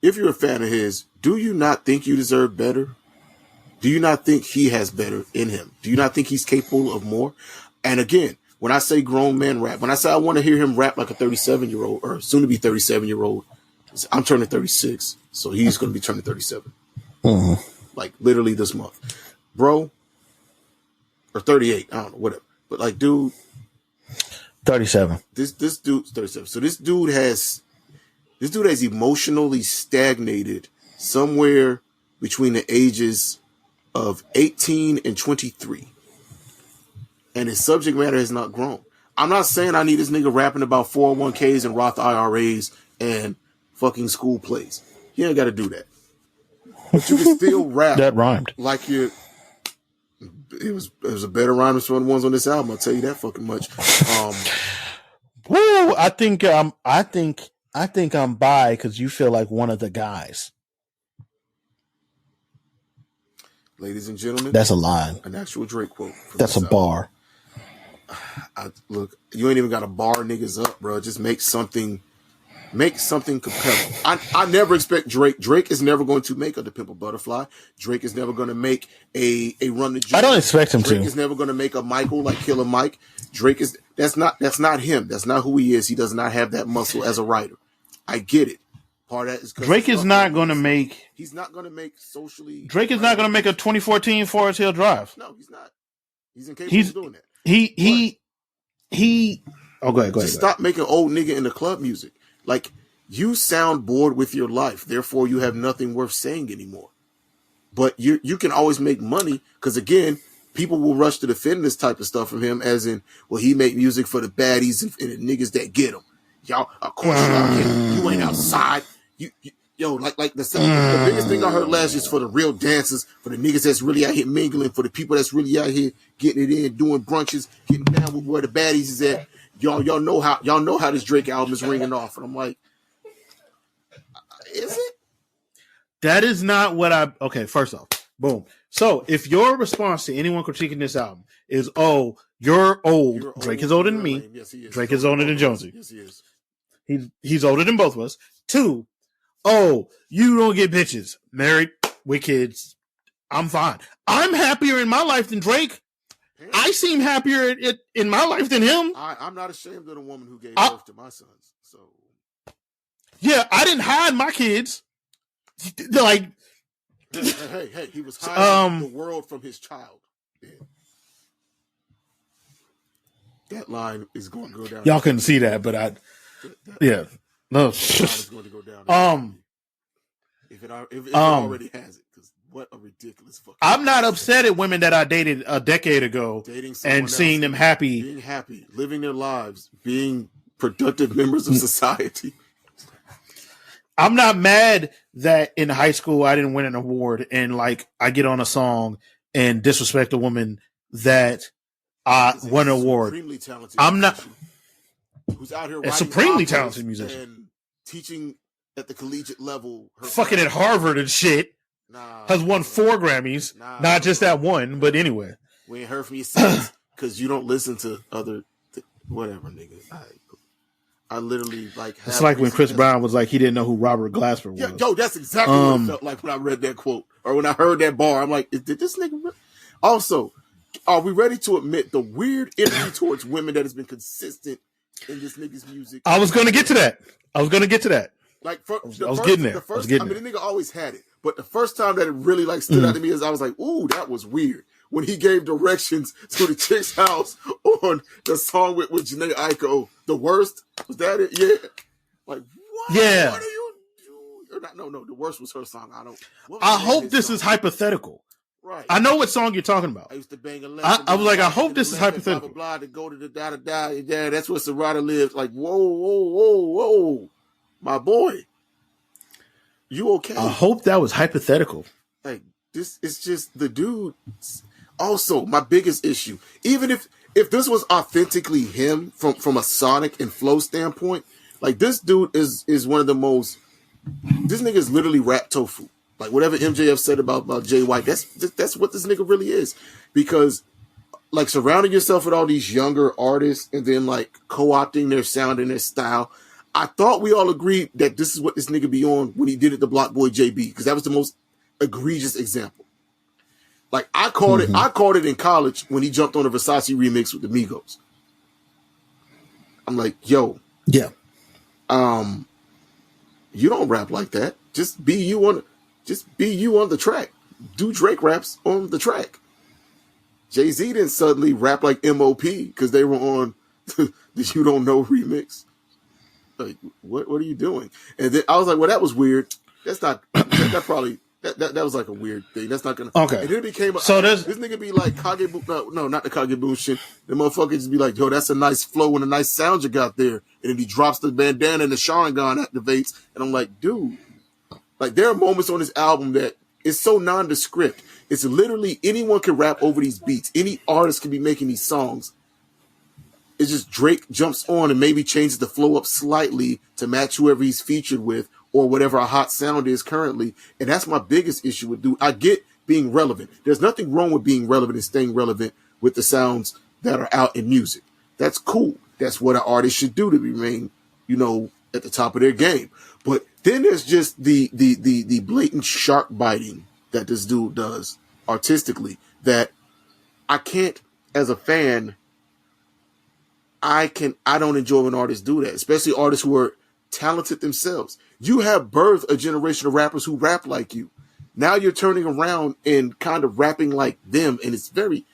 If you're a fan of his, do you not think you deserve better? Do you not think he has better in him? Do you not think he's capable of more? And again, when I say grown man rap, when I say I want to hear him rap like a 37-year-old or soon to be 37-year-old, I'm turning 36, so he's going to be turning 37. Mm-hmm. Like literally this month, bro, or 38. I don't know, whatever. But like, dude, 37. This dude's 37. So this dude has emotionally stagnated somewhere between the ages of 18 and 23. And his subject matter has not grown. I'm not saying I need this nigga rapping about 401ks and Roth IRAs and fucking school plays. He ain't got to do that. But you can still rap. That rhymed. Like it was a better rhyme than some of the ones on this album. I'll tell you that fucking much. Woo! I think I'm bi because you feel like one of the guys. Ladies and gentlemen, that's a line. An actual Drake quote. That's a bar. Look, you ain't even got to bar niggas up, bro. Just make something compelling. I never expect Drake. Drake is never going to make a To Pimp a Butterfly. Drake is never going to make a Run the Jewels. I don't expect him Drake to. is never going to make a Michael like Killer Mike. That's not him. That's not who he is. He does not have that muscle as a writer. I get it. Part of that is Drake is not going to make. He's not going to make socially. Drake is not going to make a 2014 Forest Hill Drive. No, he's not. He's incapable of doing that. Oh, go ahead. Just stop making old nigga in the club music. Like, you sound bored with your life, therefore you have nothing worth saying anymore. But you can always make money because, again, people will rush to defend this type of stuff from him, as in, well, he make music for the baddies and the niggas that get him. Y'all, of course, you ain't outside. Like the biggest thing I heard last year is for the real dancers, for the niggas that's really out here mingling, for the people that's really out here getting it in, doing brunches, getting down with where the baddies is at. Y'all know how this Drake album is ringing off, and I'm like, is it? That is not what okay, first off, boom. So if your response to anyone critiquing this album is, oh, you're old, Drake is older than me. Yes, he is. Drake is older than Jonesy. Yes, he is. He's older than both of us. 2, oh, you don't get bitches. Married with kids. I'm fine. I'm happier in my life than Drake. I seem happier in my life than him. I'm not ashamed of the woman who gave birth to my sons. So, yeah, I didn't hide my kids. Like, hey, he was hiding the world from his child. Yeah. That line is going to go down. Y'all couldn't see that, but yeah, no. That line is going to go down. If it already has it, because what a ridiculous fucking. I'm not upset at women that I dated a decade ago and seeing them happy, being happy, living their lives, being productive members of society. I'm not mad that in high school I didn't win an award and like I get on a song and disrespect a woman that won an award. I'm not. Who's out here? A supremely talented musician and teaching at the collegiate level. Fucking at Harvard and shit. Has won 4 Grammys, not just that one, but anyway. We ain't heard from you since because you don't listen to other whatever, nigga. I literally like. It's like when Chris Brown was like he didn't know who Robert Glasper was. Yeah, yo, that's exactly what it felt like when I read that quote or when I heard that bar. I'm like, did this nigga? Also, are we ready to admit the weird energy towards women that has been consistent in this nigga's music? I was going to get to that. Like, I was getting there. The nigga always had it, but the first time that it really like stood out to me is I was like, ooh, that was weird. When he gave directions to the chick's house on the song with Janae Aiko, The Worst, was that it? Yeah. Like, what? Yeah. What are you doing? No, The Worst was her song. I hope this is hypothetical. Right. I know what song you're talking about. I used to bang a I was like, I hope this is hypothetical. Blah, blah, blah, to go to the da-da-da. Yeah, that's where Serrata lives. Like, whoa. My boy. You okay? I hope that was hypothetical. Like, this is just the dude. Also, my biggest issue, even if this was authentically him from a sonic and flow standpoint, like this dude is one of the most. This nigga is literally rap tofu. Like whatever MJF said about Jay White, that's what this nigga really is. Because like surrounding yourself with all these younger artists and then like co-opting their sound and their style. I thought we all agreed that this is what this nigga be on when he did it to Block Boy JB, because that was the most egregious example. Like I called it in college when he jumped on a Versace remix with the Migos. I'm like, yo. Yeah. You don't rap like that. Just be you on the track. Do Drake raps on the track. Jay-Z didn't suddenly rap like MOP because they were on the You Don't Know remix. Like, what are you doing? And then I was like, well, that was weird. That's not that probably that was like a weird thing. That's not gonna Okay. And then it became So this nigga be like no, not the Kagebu shit. The motherfucker just be like, yo, that's a nice flow and a nice sound you got there. And then he drops the bandana and the Sharingan activates. And I'm like, dude, like there are moments on this album that it's so nondescript. It's literally anyone can rap over these beats. Any artist can be making these songs. It's just Drake jumps on and maybe changes the flow up slightly to match whoever he's featured with or whatever a hot sound is currently. And that's my biggest issue with dude. I get being relevant. There's nothing wrong with being relevant and staying relevant with the sounds that are out in music. That's cool. That's what an artist should do to remain, at the top of their game. But then there's just the blatant shark biting that this dude does artistically that I can't, as a fan, I don't enjoy when artists do that, especially artists who are talented themselves. You have birthed a generation of rappers who rap like you. Now you're turning around and kind of rapping like them, and it's very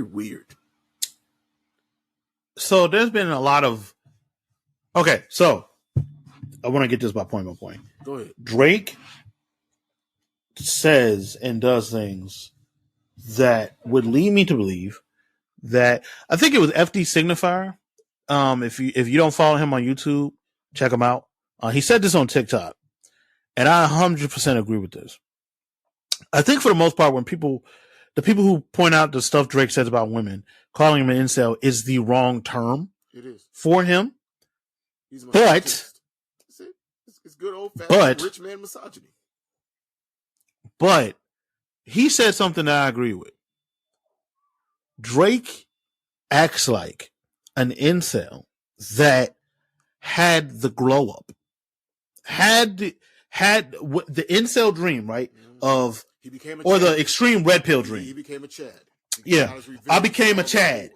weird. So there's been a lot of okay. So I want to get this by point. Go ahead. Drake says and does things that would lead me to believe that I think it was FD Signifier. If you don't follow him on YouTube, check him out. He said this on TikTok, and I 100% agree with this. I think for the most part, when the people who point out the stuff Drake says about women, calling him an incel is the wrong term. It is for him. But it's good old fashioned rich man misogyny. But he said something that I agree with. Drake acts like an incel that had the glow up, had the incel dream, right? Of he became the extreme red pill dream. He became a Chad. Yeah, I became a Chad.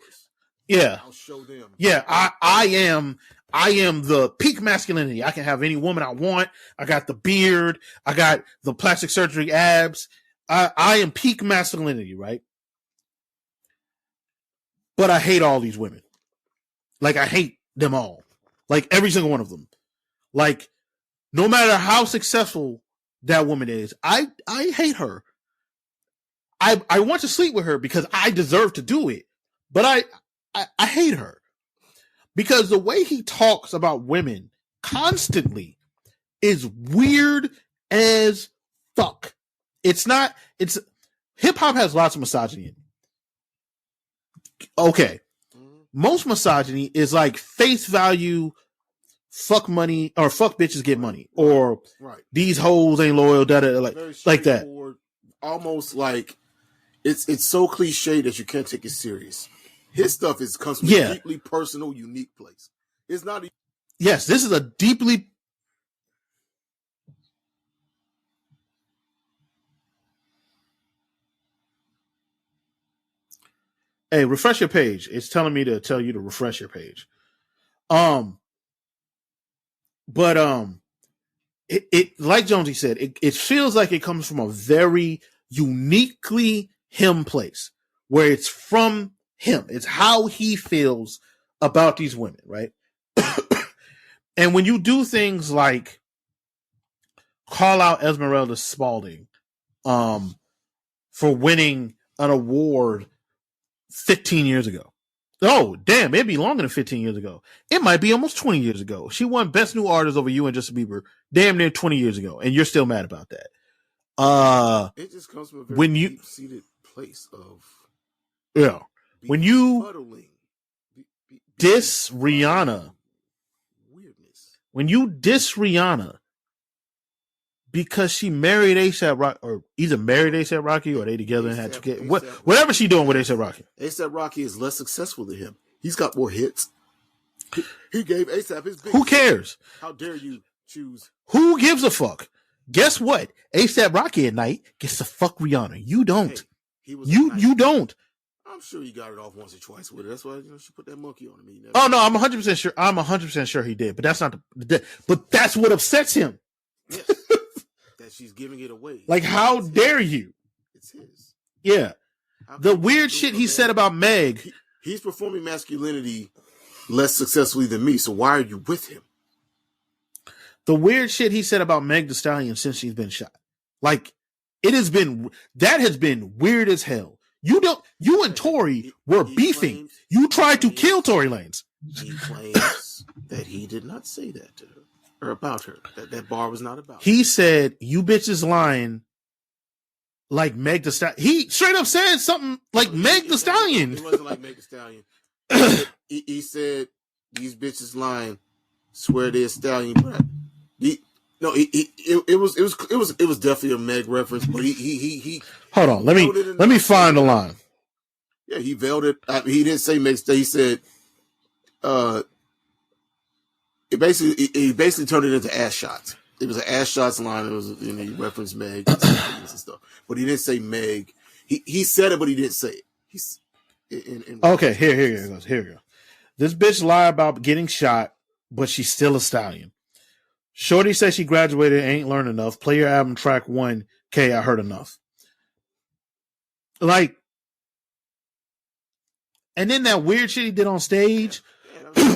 Yeah, I'll show them. Yeah, I am the peak masculinity. I can have any woman I want. I got the beard. I got the plastic surgery abs. I am peak masculinity, right? But I hate all these women. Like, I hate them all. Like, every single one of them. Like, no matter how successful that woman is, I hate her. I want to sleep with her because I deserve to do it. But I hate her. Because the way he talks about women constantly is weird as fuck. It's hip hop has lots of misogyny in it. Okay. Most misogyny is like face value, fuck money, or fuck bitches get money, or these hoes ain't loyal, like that. Almost like it's so cliche that you can't take it serious. His stuff comes from a deeply personal, unique place. It's not. Yes, this is a deeply. Hey, refresh your page. It's telling me to tell you to refresh your page. It like Jonesy said, it feels like it comes from a very uniquely him place where it's from him. It's how he feels about these women, right? And when you do things like call out Esmeralda Spalding for winning an award 15 years ago. Oh, damn, it'd be longer than 15 years ago. It might be almost 20 years ago. She won Best New Artist over you and Justin Bieber damn near 20 years ago, and you're still mad about that. It just comes from a very deep-seated place of when you diss Rihanna, weirdness. When you diss Rihanna because she married A$AP Rocky, or either married A$AP Rocky or they together and had two kids. Whatever she doing with A$AP Rocky. A$AP Rocky is less successful than him. He's got more hits. He gave A$AP his big Who cares? How dare you choose? Who gives a fuck? Guess what? A$AP Rocky at night gets to fuck Rihanna. You don't. Hey, you don't. I'm sure you got it off once or twice with it. That's why she put that monkey on me. Oh no, I'm 100% sure. I'm 100% sure he did, but that's not but that's what upsets him. Yes. That she's giving it away. Like, how dare you? It's his. Yeah. The weird shit he said about Meg. He's performing masculinity less successfully than me, so why are you with him? The weird shit he said about Meg Thee Stallion since she's been shot. Like, has been weird as hell. You and Tory were beefing. You tried to kill Tory Lanez. He claims that he did not say that to her or about her. That bar was not about her. He said, you bitches lying like Meg Thee Stallion. He straight up said something like Meg Thee Stallion. It wasn't like Meg Thee Stallion. He said, these bitches lying, swear they're Stallion. But it was definitely a Meg reference, but he hold on, let me find the line. Yeah, he veiled it. He didn't say Meg. He said, he basically turned it into ass shots. It was an ass shots line. It was, he referenced Meg and stuff, but he didn't say Meg. He said it, but he didn't say it. Okay, here it goes. Here we go. This bitch lied about getting shot, but she's still a stallion. Shorty says she graduated and ain't learned enough. Play your album track 1K, I heard enough. Like, and then that weird shit he did on stage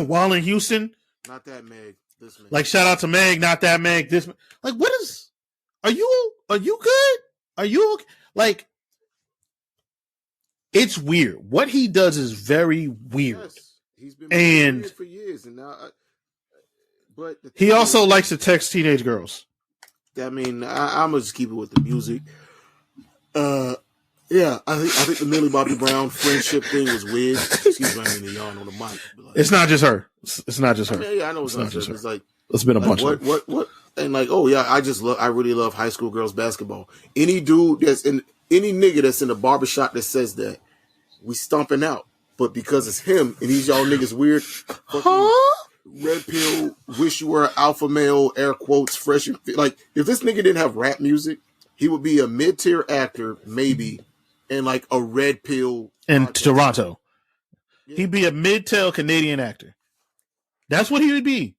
while in Houston. Not that Meg. This Meg. Like, shout out to Meg, not that Meg. This, like, what is? Are you good? Are you okay? Like, it's weird. What he does is very weird. Yes, he's been weird for years, and now. But he also likes to text teenage girls. I mean, I'm gonna just keep it with the music. Yeah, I think the Millie Bobby Brown friendship thing was weird. Excuse me, I mean, yawn on the mic. Like, it's not just her. It's not just her. I mean, yeah, I know it's not just her. It's like it's been a bunch of what, and like, oh yeah, I really love high school girls basketball. Any dude any nigga that's in the barbershop that says that, we stomping out. But because it's him and he's y'all niggas weird, red pill, wish you were an alpha male, air quotes, fresh and fit. Like, if this nigga didn't have rap music, he would be a mid-tier actor, maybe, and like a red pill in Toronto. Yeah. He'd be a mid-tier Canadian actor. That's what he would be.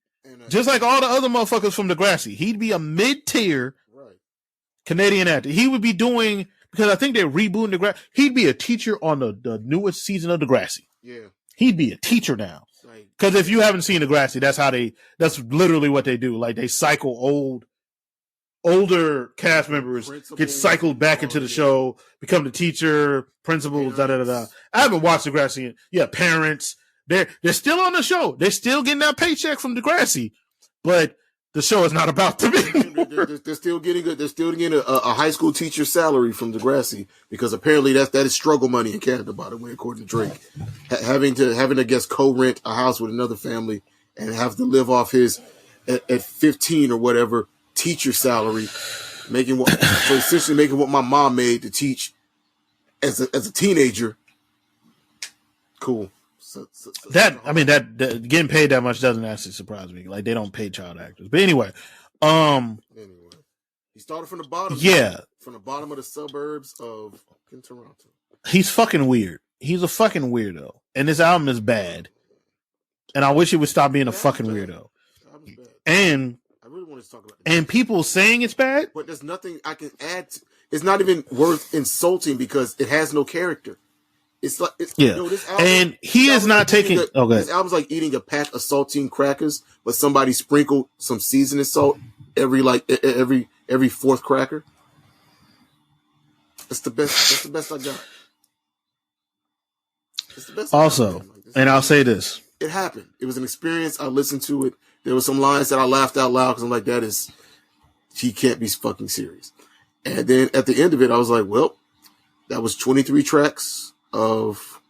Just like all the other motherfuckers from Degrassi. He'd be a mid-tier Canadian actor. He would be doing, because I think they're rebooting Degrassi, he'd be a teacher on the newest season of Degrassi. Yeah. He'd be a teacher now. Because if you haven't seen Degrassi, that's literally what they do. Like, they cycle older cast members get cycled back into the show, become the teacher, principals, da-da-da-da. I haven't watched Degrassi. Yeah, parents. They're still on the show. They're still getting that paycheck from Degrassi, but the show is not about them anymore. They're still getting a high school teacher salary from Degrassi, because apparently that is struggle money in Canada, by the way, according to Drake. Having to guess co-rent a house with another family and have to live off his at 15 or whatever teacher salary, essentially making what my mom made to teach as a teenager. Cool. That getting paid that much doesn't actually surprise me. Like, they don't pay child actors. But anyway, he started from the bottom. Yeah, from the bottom of the suburbs of Toronto. He's fucking weird. He's a fucking weirdo, and this album is bad. And I wish he would stop being a fucking weirdo. And I really wanted to talk about and people saying it's bad, but there's nothing I can add. It's not even worth insulting because it has no character. It's like, this album, and he is not taking. This album's like eating a pack of saltine crackers, but somebody sprinkled some seasoning salt every fourth cracker. That's the best. That's the best I got. It's the best. Also, and I'll say this: it happened. It was an experience. I listened to it. There were some lines that I laughed out loud because I'm like, she can't be fucking serious. And then at the end of it, I was like, well, that was 23 tracks of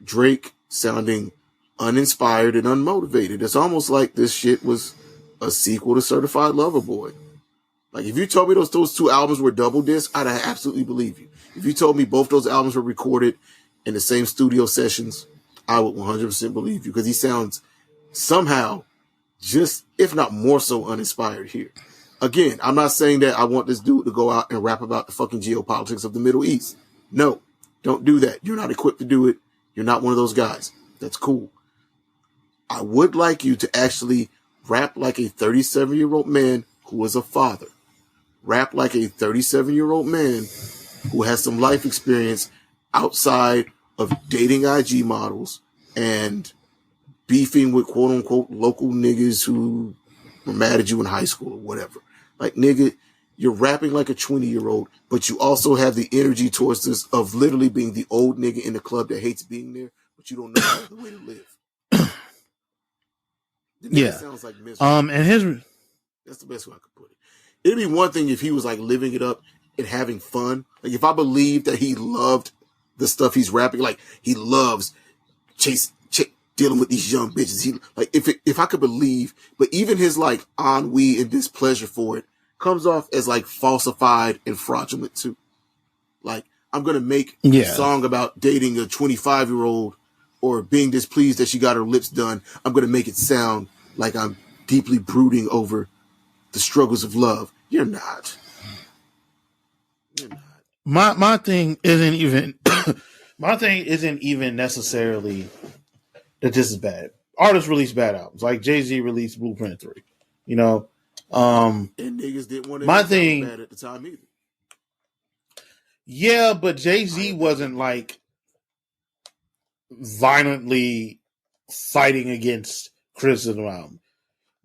Drake sounding uninspired and unmotivated. It's almost like this shit was a sequel to Certified Lover Boy. Like, if you told me those two albums were double disc, I'd absolutely believe you. If you told me both those albums were recorded in the same studio sessions, I would 100% believe you, because he sounds somehow just, if not more so, uninspired here. Again, I'm not saying that I want this dude to go out and rap about the fucking geopolitics of the Middle East. No. Don't do that. You're not equipped to do it. You're not one of those guys. That's cool. I would like you to actually rap like a 37-year-old man who is a father. Rap like a 37-year-old man who has some life experience outside of dating IG models and beefing with quote-unquote local niggas who were mad at you in high school or whatever. Like, nigga, you're rapping like a 20-year-old, but you also have the energy towards this of literally being the old nigga in the club that hates being there, but you don't know the way to live. Yeah. Sounds like miserable. And that's the best way I could put it. It'd be one thing if he was like living it up and having fun. Like, if I believed that he loved the stuff he's rapping, like he loves dealing with these young bitches. He like if I could believe, but even his like ennui and displeasure for it comes off as like falsified and fraudulent too. Like, I'm gonna make a song about dating a 25-year-old or being displeased that she got her lips done. I'm gonna make it sound like I'm deeply brooding over the struggles of love. You're not. My thing isn't even necessarily that this is bad. Artists release bad albums. Like Jay-Z released Blueprint 3. You know? And niggas didn't want to my thing bad at the time either. Yeah, but Jay-Z wasn't like violently fighting against criticism album.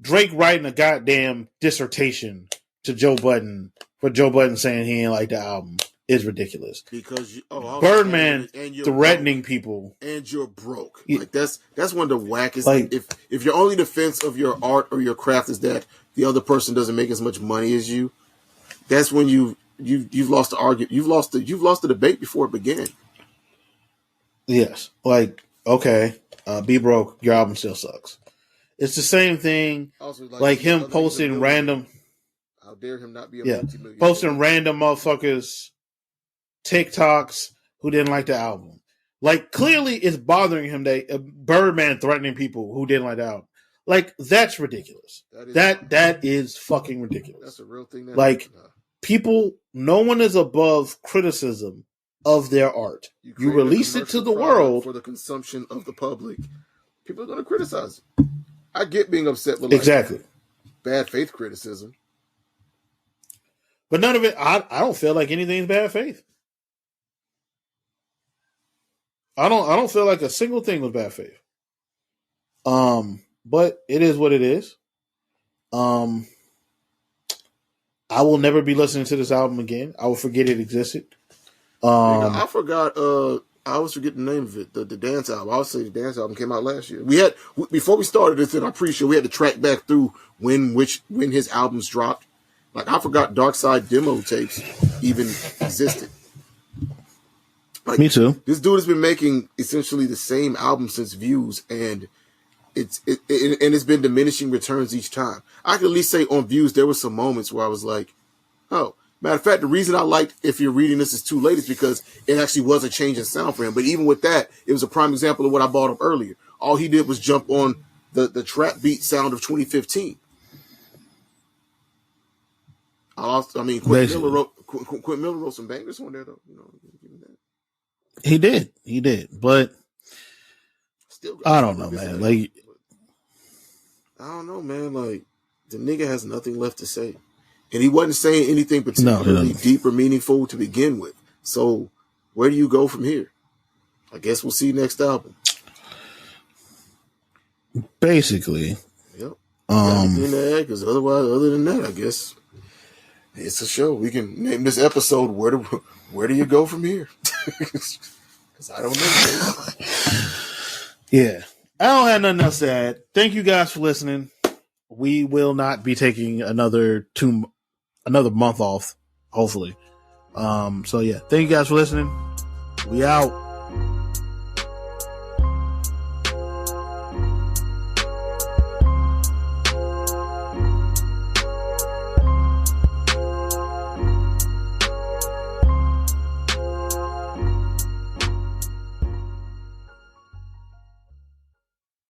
Drake writing a goddamn dissertation to Joe Budden for Joe Budden saying he ain't like the album is ridiculous. Because Birdman threatening people and you're broke. Like that's one of the wackest. Like, if your only defense of your art or your craft is that the other person doesn't make as much money as you, that's when you've lost the argument. You've lost the debate before it began. Yes, like okay, be broke. Your album still sucks. It's the same thing. Also, like him posting random. How dare him not be a multi-millionaire? Posting random motherfuckers TikToks who didn't like the album. Like, clearly it's bothering him that Birdman threatening people who didn't like the album. Like, that's ridiculous. That is fucking ridiculous. That's a real thing. Like, people, no one is above criticism of their art. You release it to the world for the consumption of the public. People are going to criticize it. I get being upset with like bad faith criticism. But none of it, I don't feel like anything's bad faith. I don't feel like a single thing was bad faith. But it is what it is. I will never be listening to this album again. I will forget it existed. I forgot. I always forget the name of it. The dance album. I would say the dance album came out last year. We had before we started this in our pre-show. We had to track back through when his albums dropped. Like, I forgot Dark Side demo tapes even existed. Like, me too. This dude has been making essentially the same album since Views, and it's been diminishing returns each time. I can at least say on Views there were some moments where I was like, oh. Matter of fact, the reason I liked If You're Reading This Is Too Late is because it actually was a change in sound for him. But even with that, it was a prime example of what I brought up earlier. All he did was jump on the trap beat sound of 2015. Quentin Miller wrote some bangers on there, though. You know, He did. But I don't know, man. Like, I don't know, man. Like, the nigga has nothing left to say. And he wasn't saying anything particularly deep or meaningful to begin with. So where do you go from here? I guess we'll see next album. Basically. Yep. Because other than that, I guess it's a show. We can name this episode Where do you go from here? Because I don't know. Yeah. I don't have nothing else to add. Thank you guys for listening. We will not be taking another month off, hopefully. So yeah, thank you guys for listening. We out.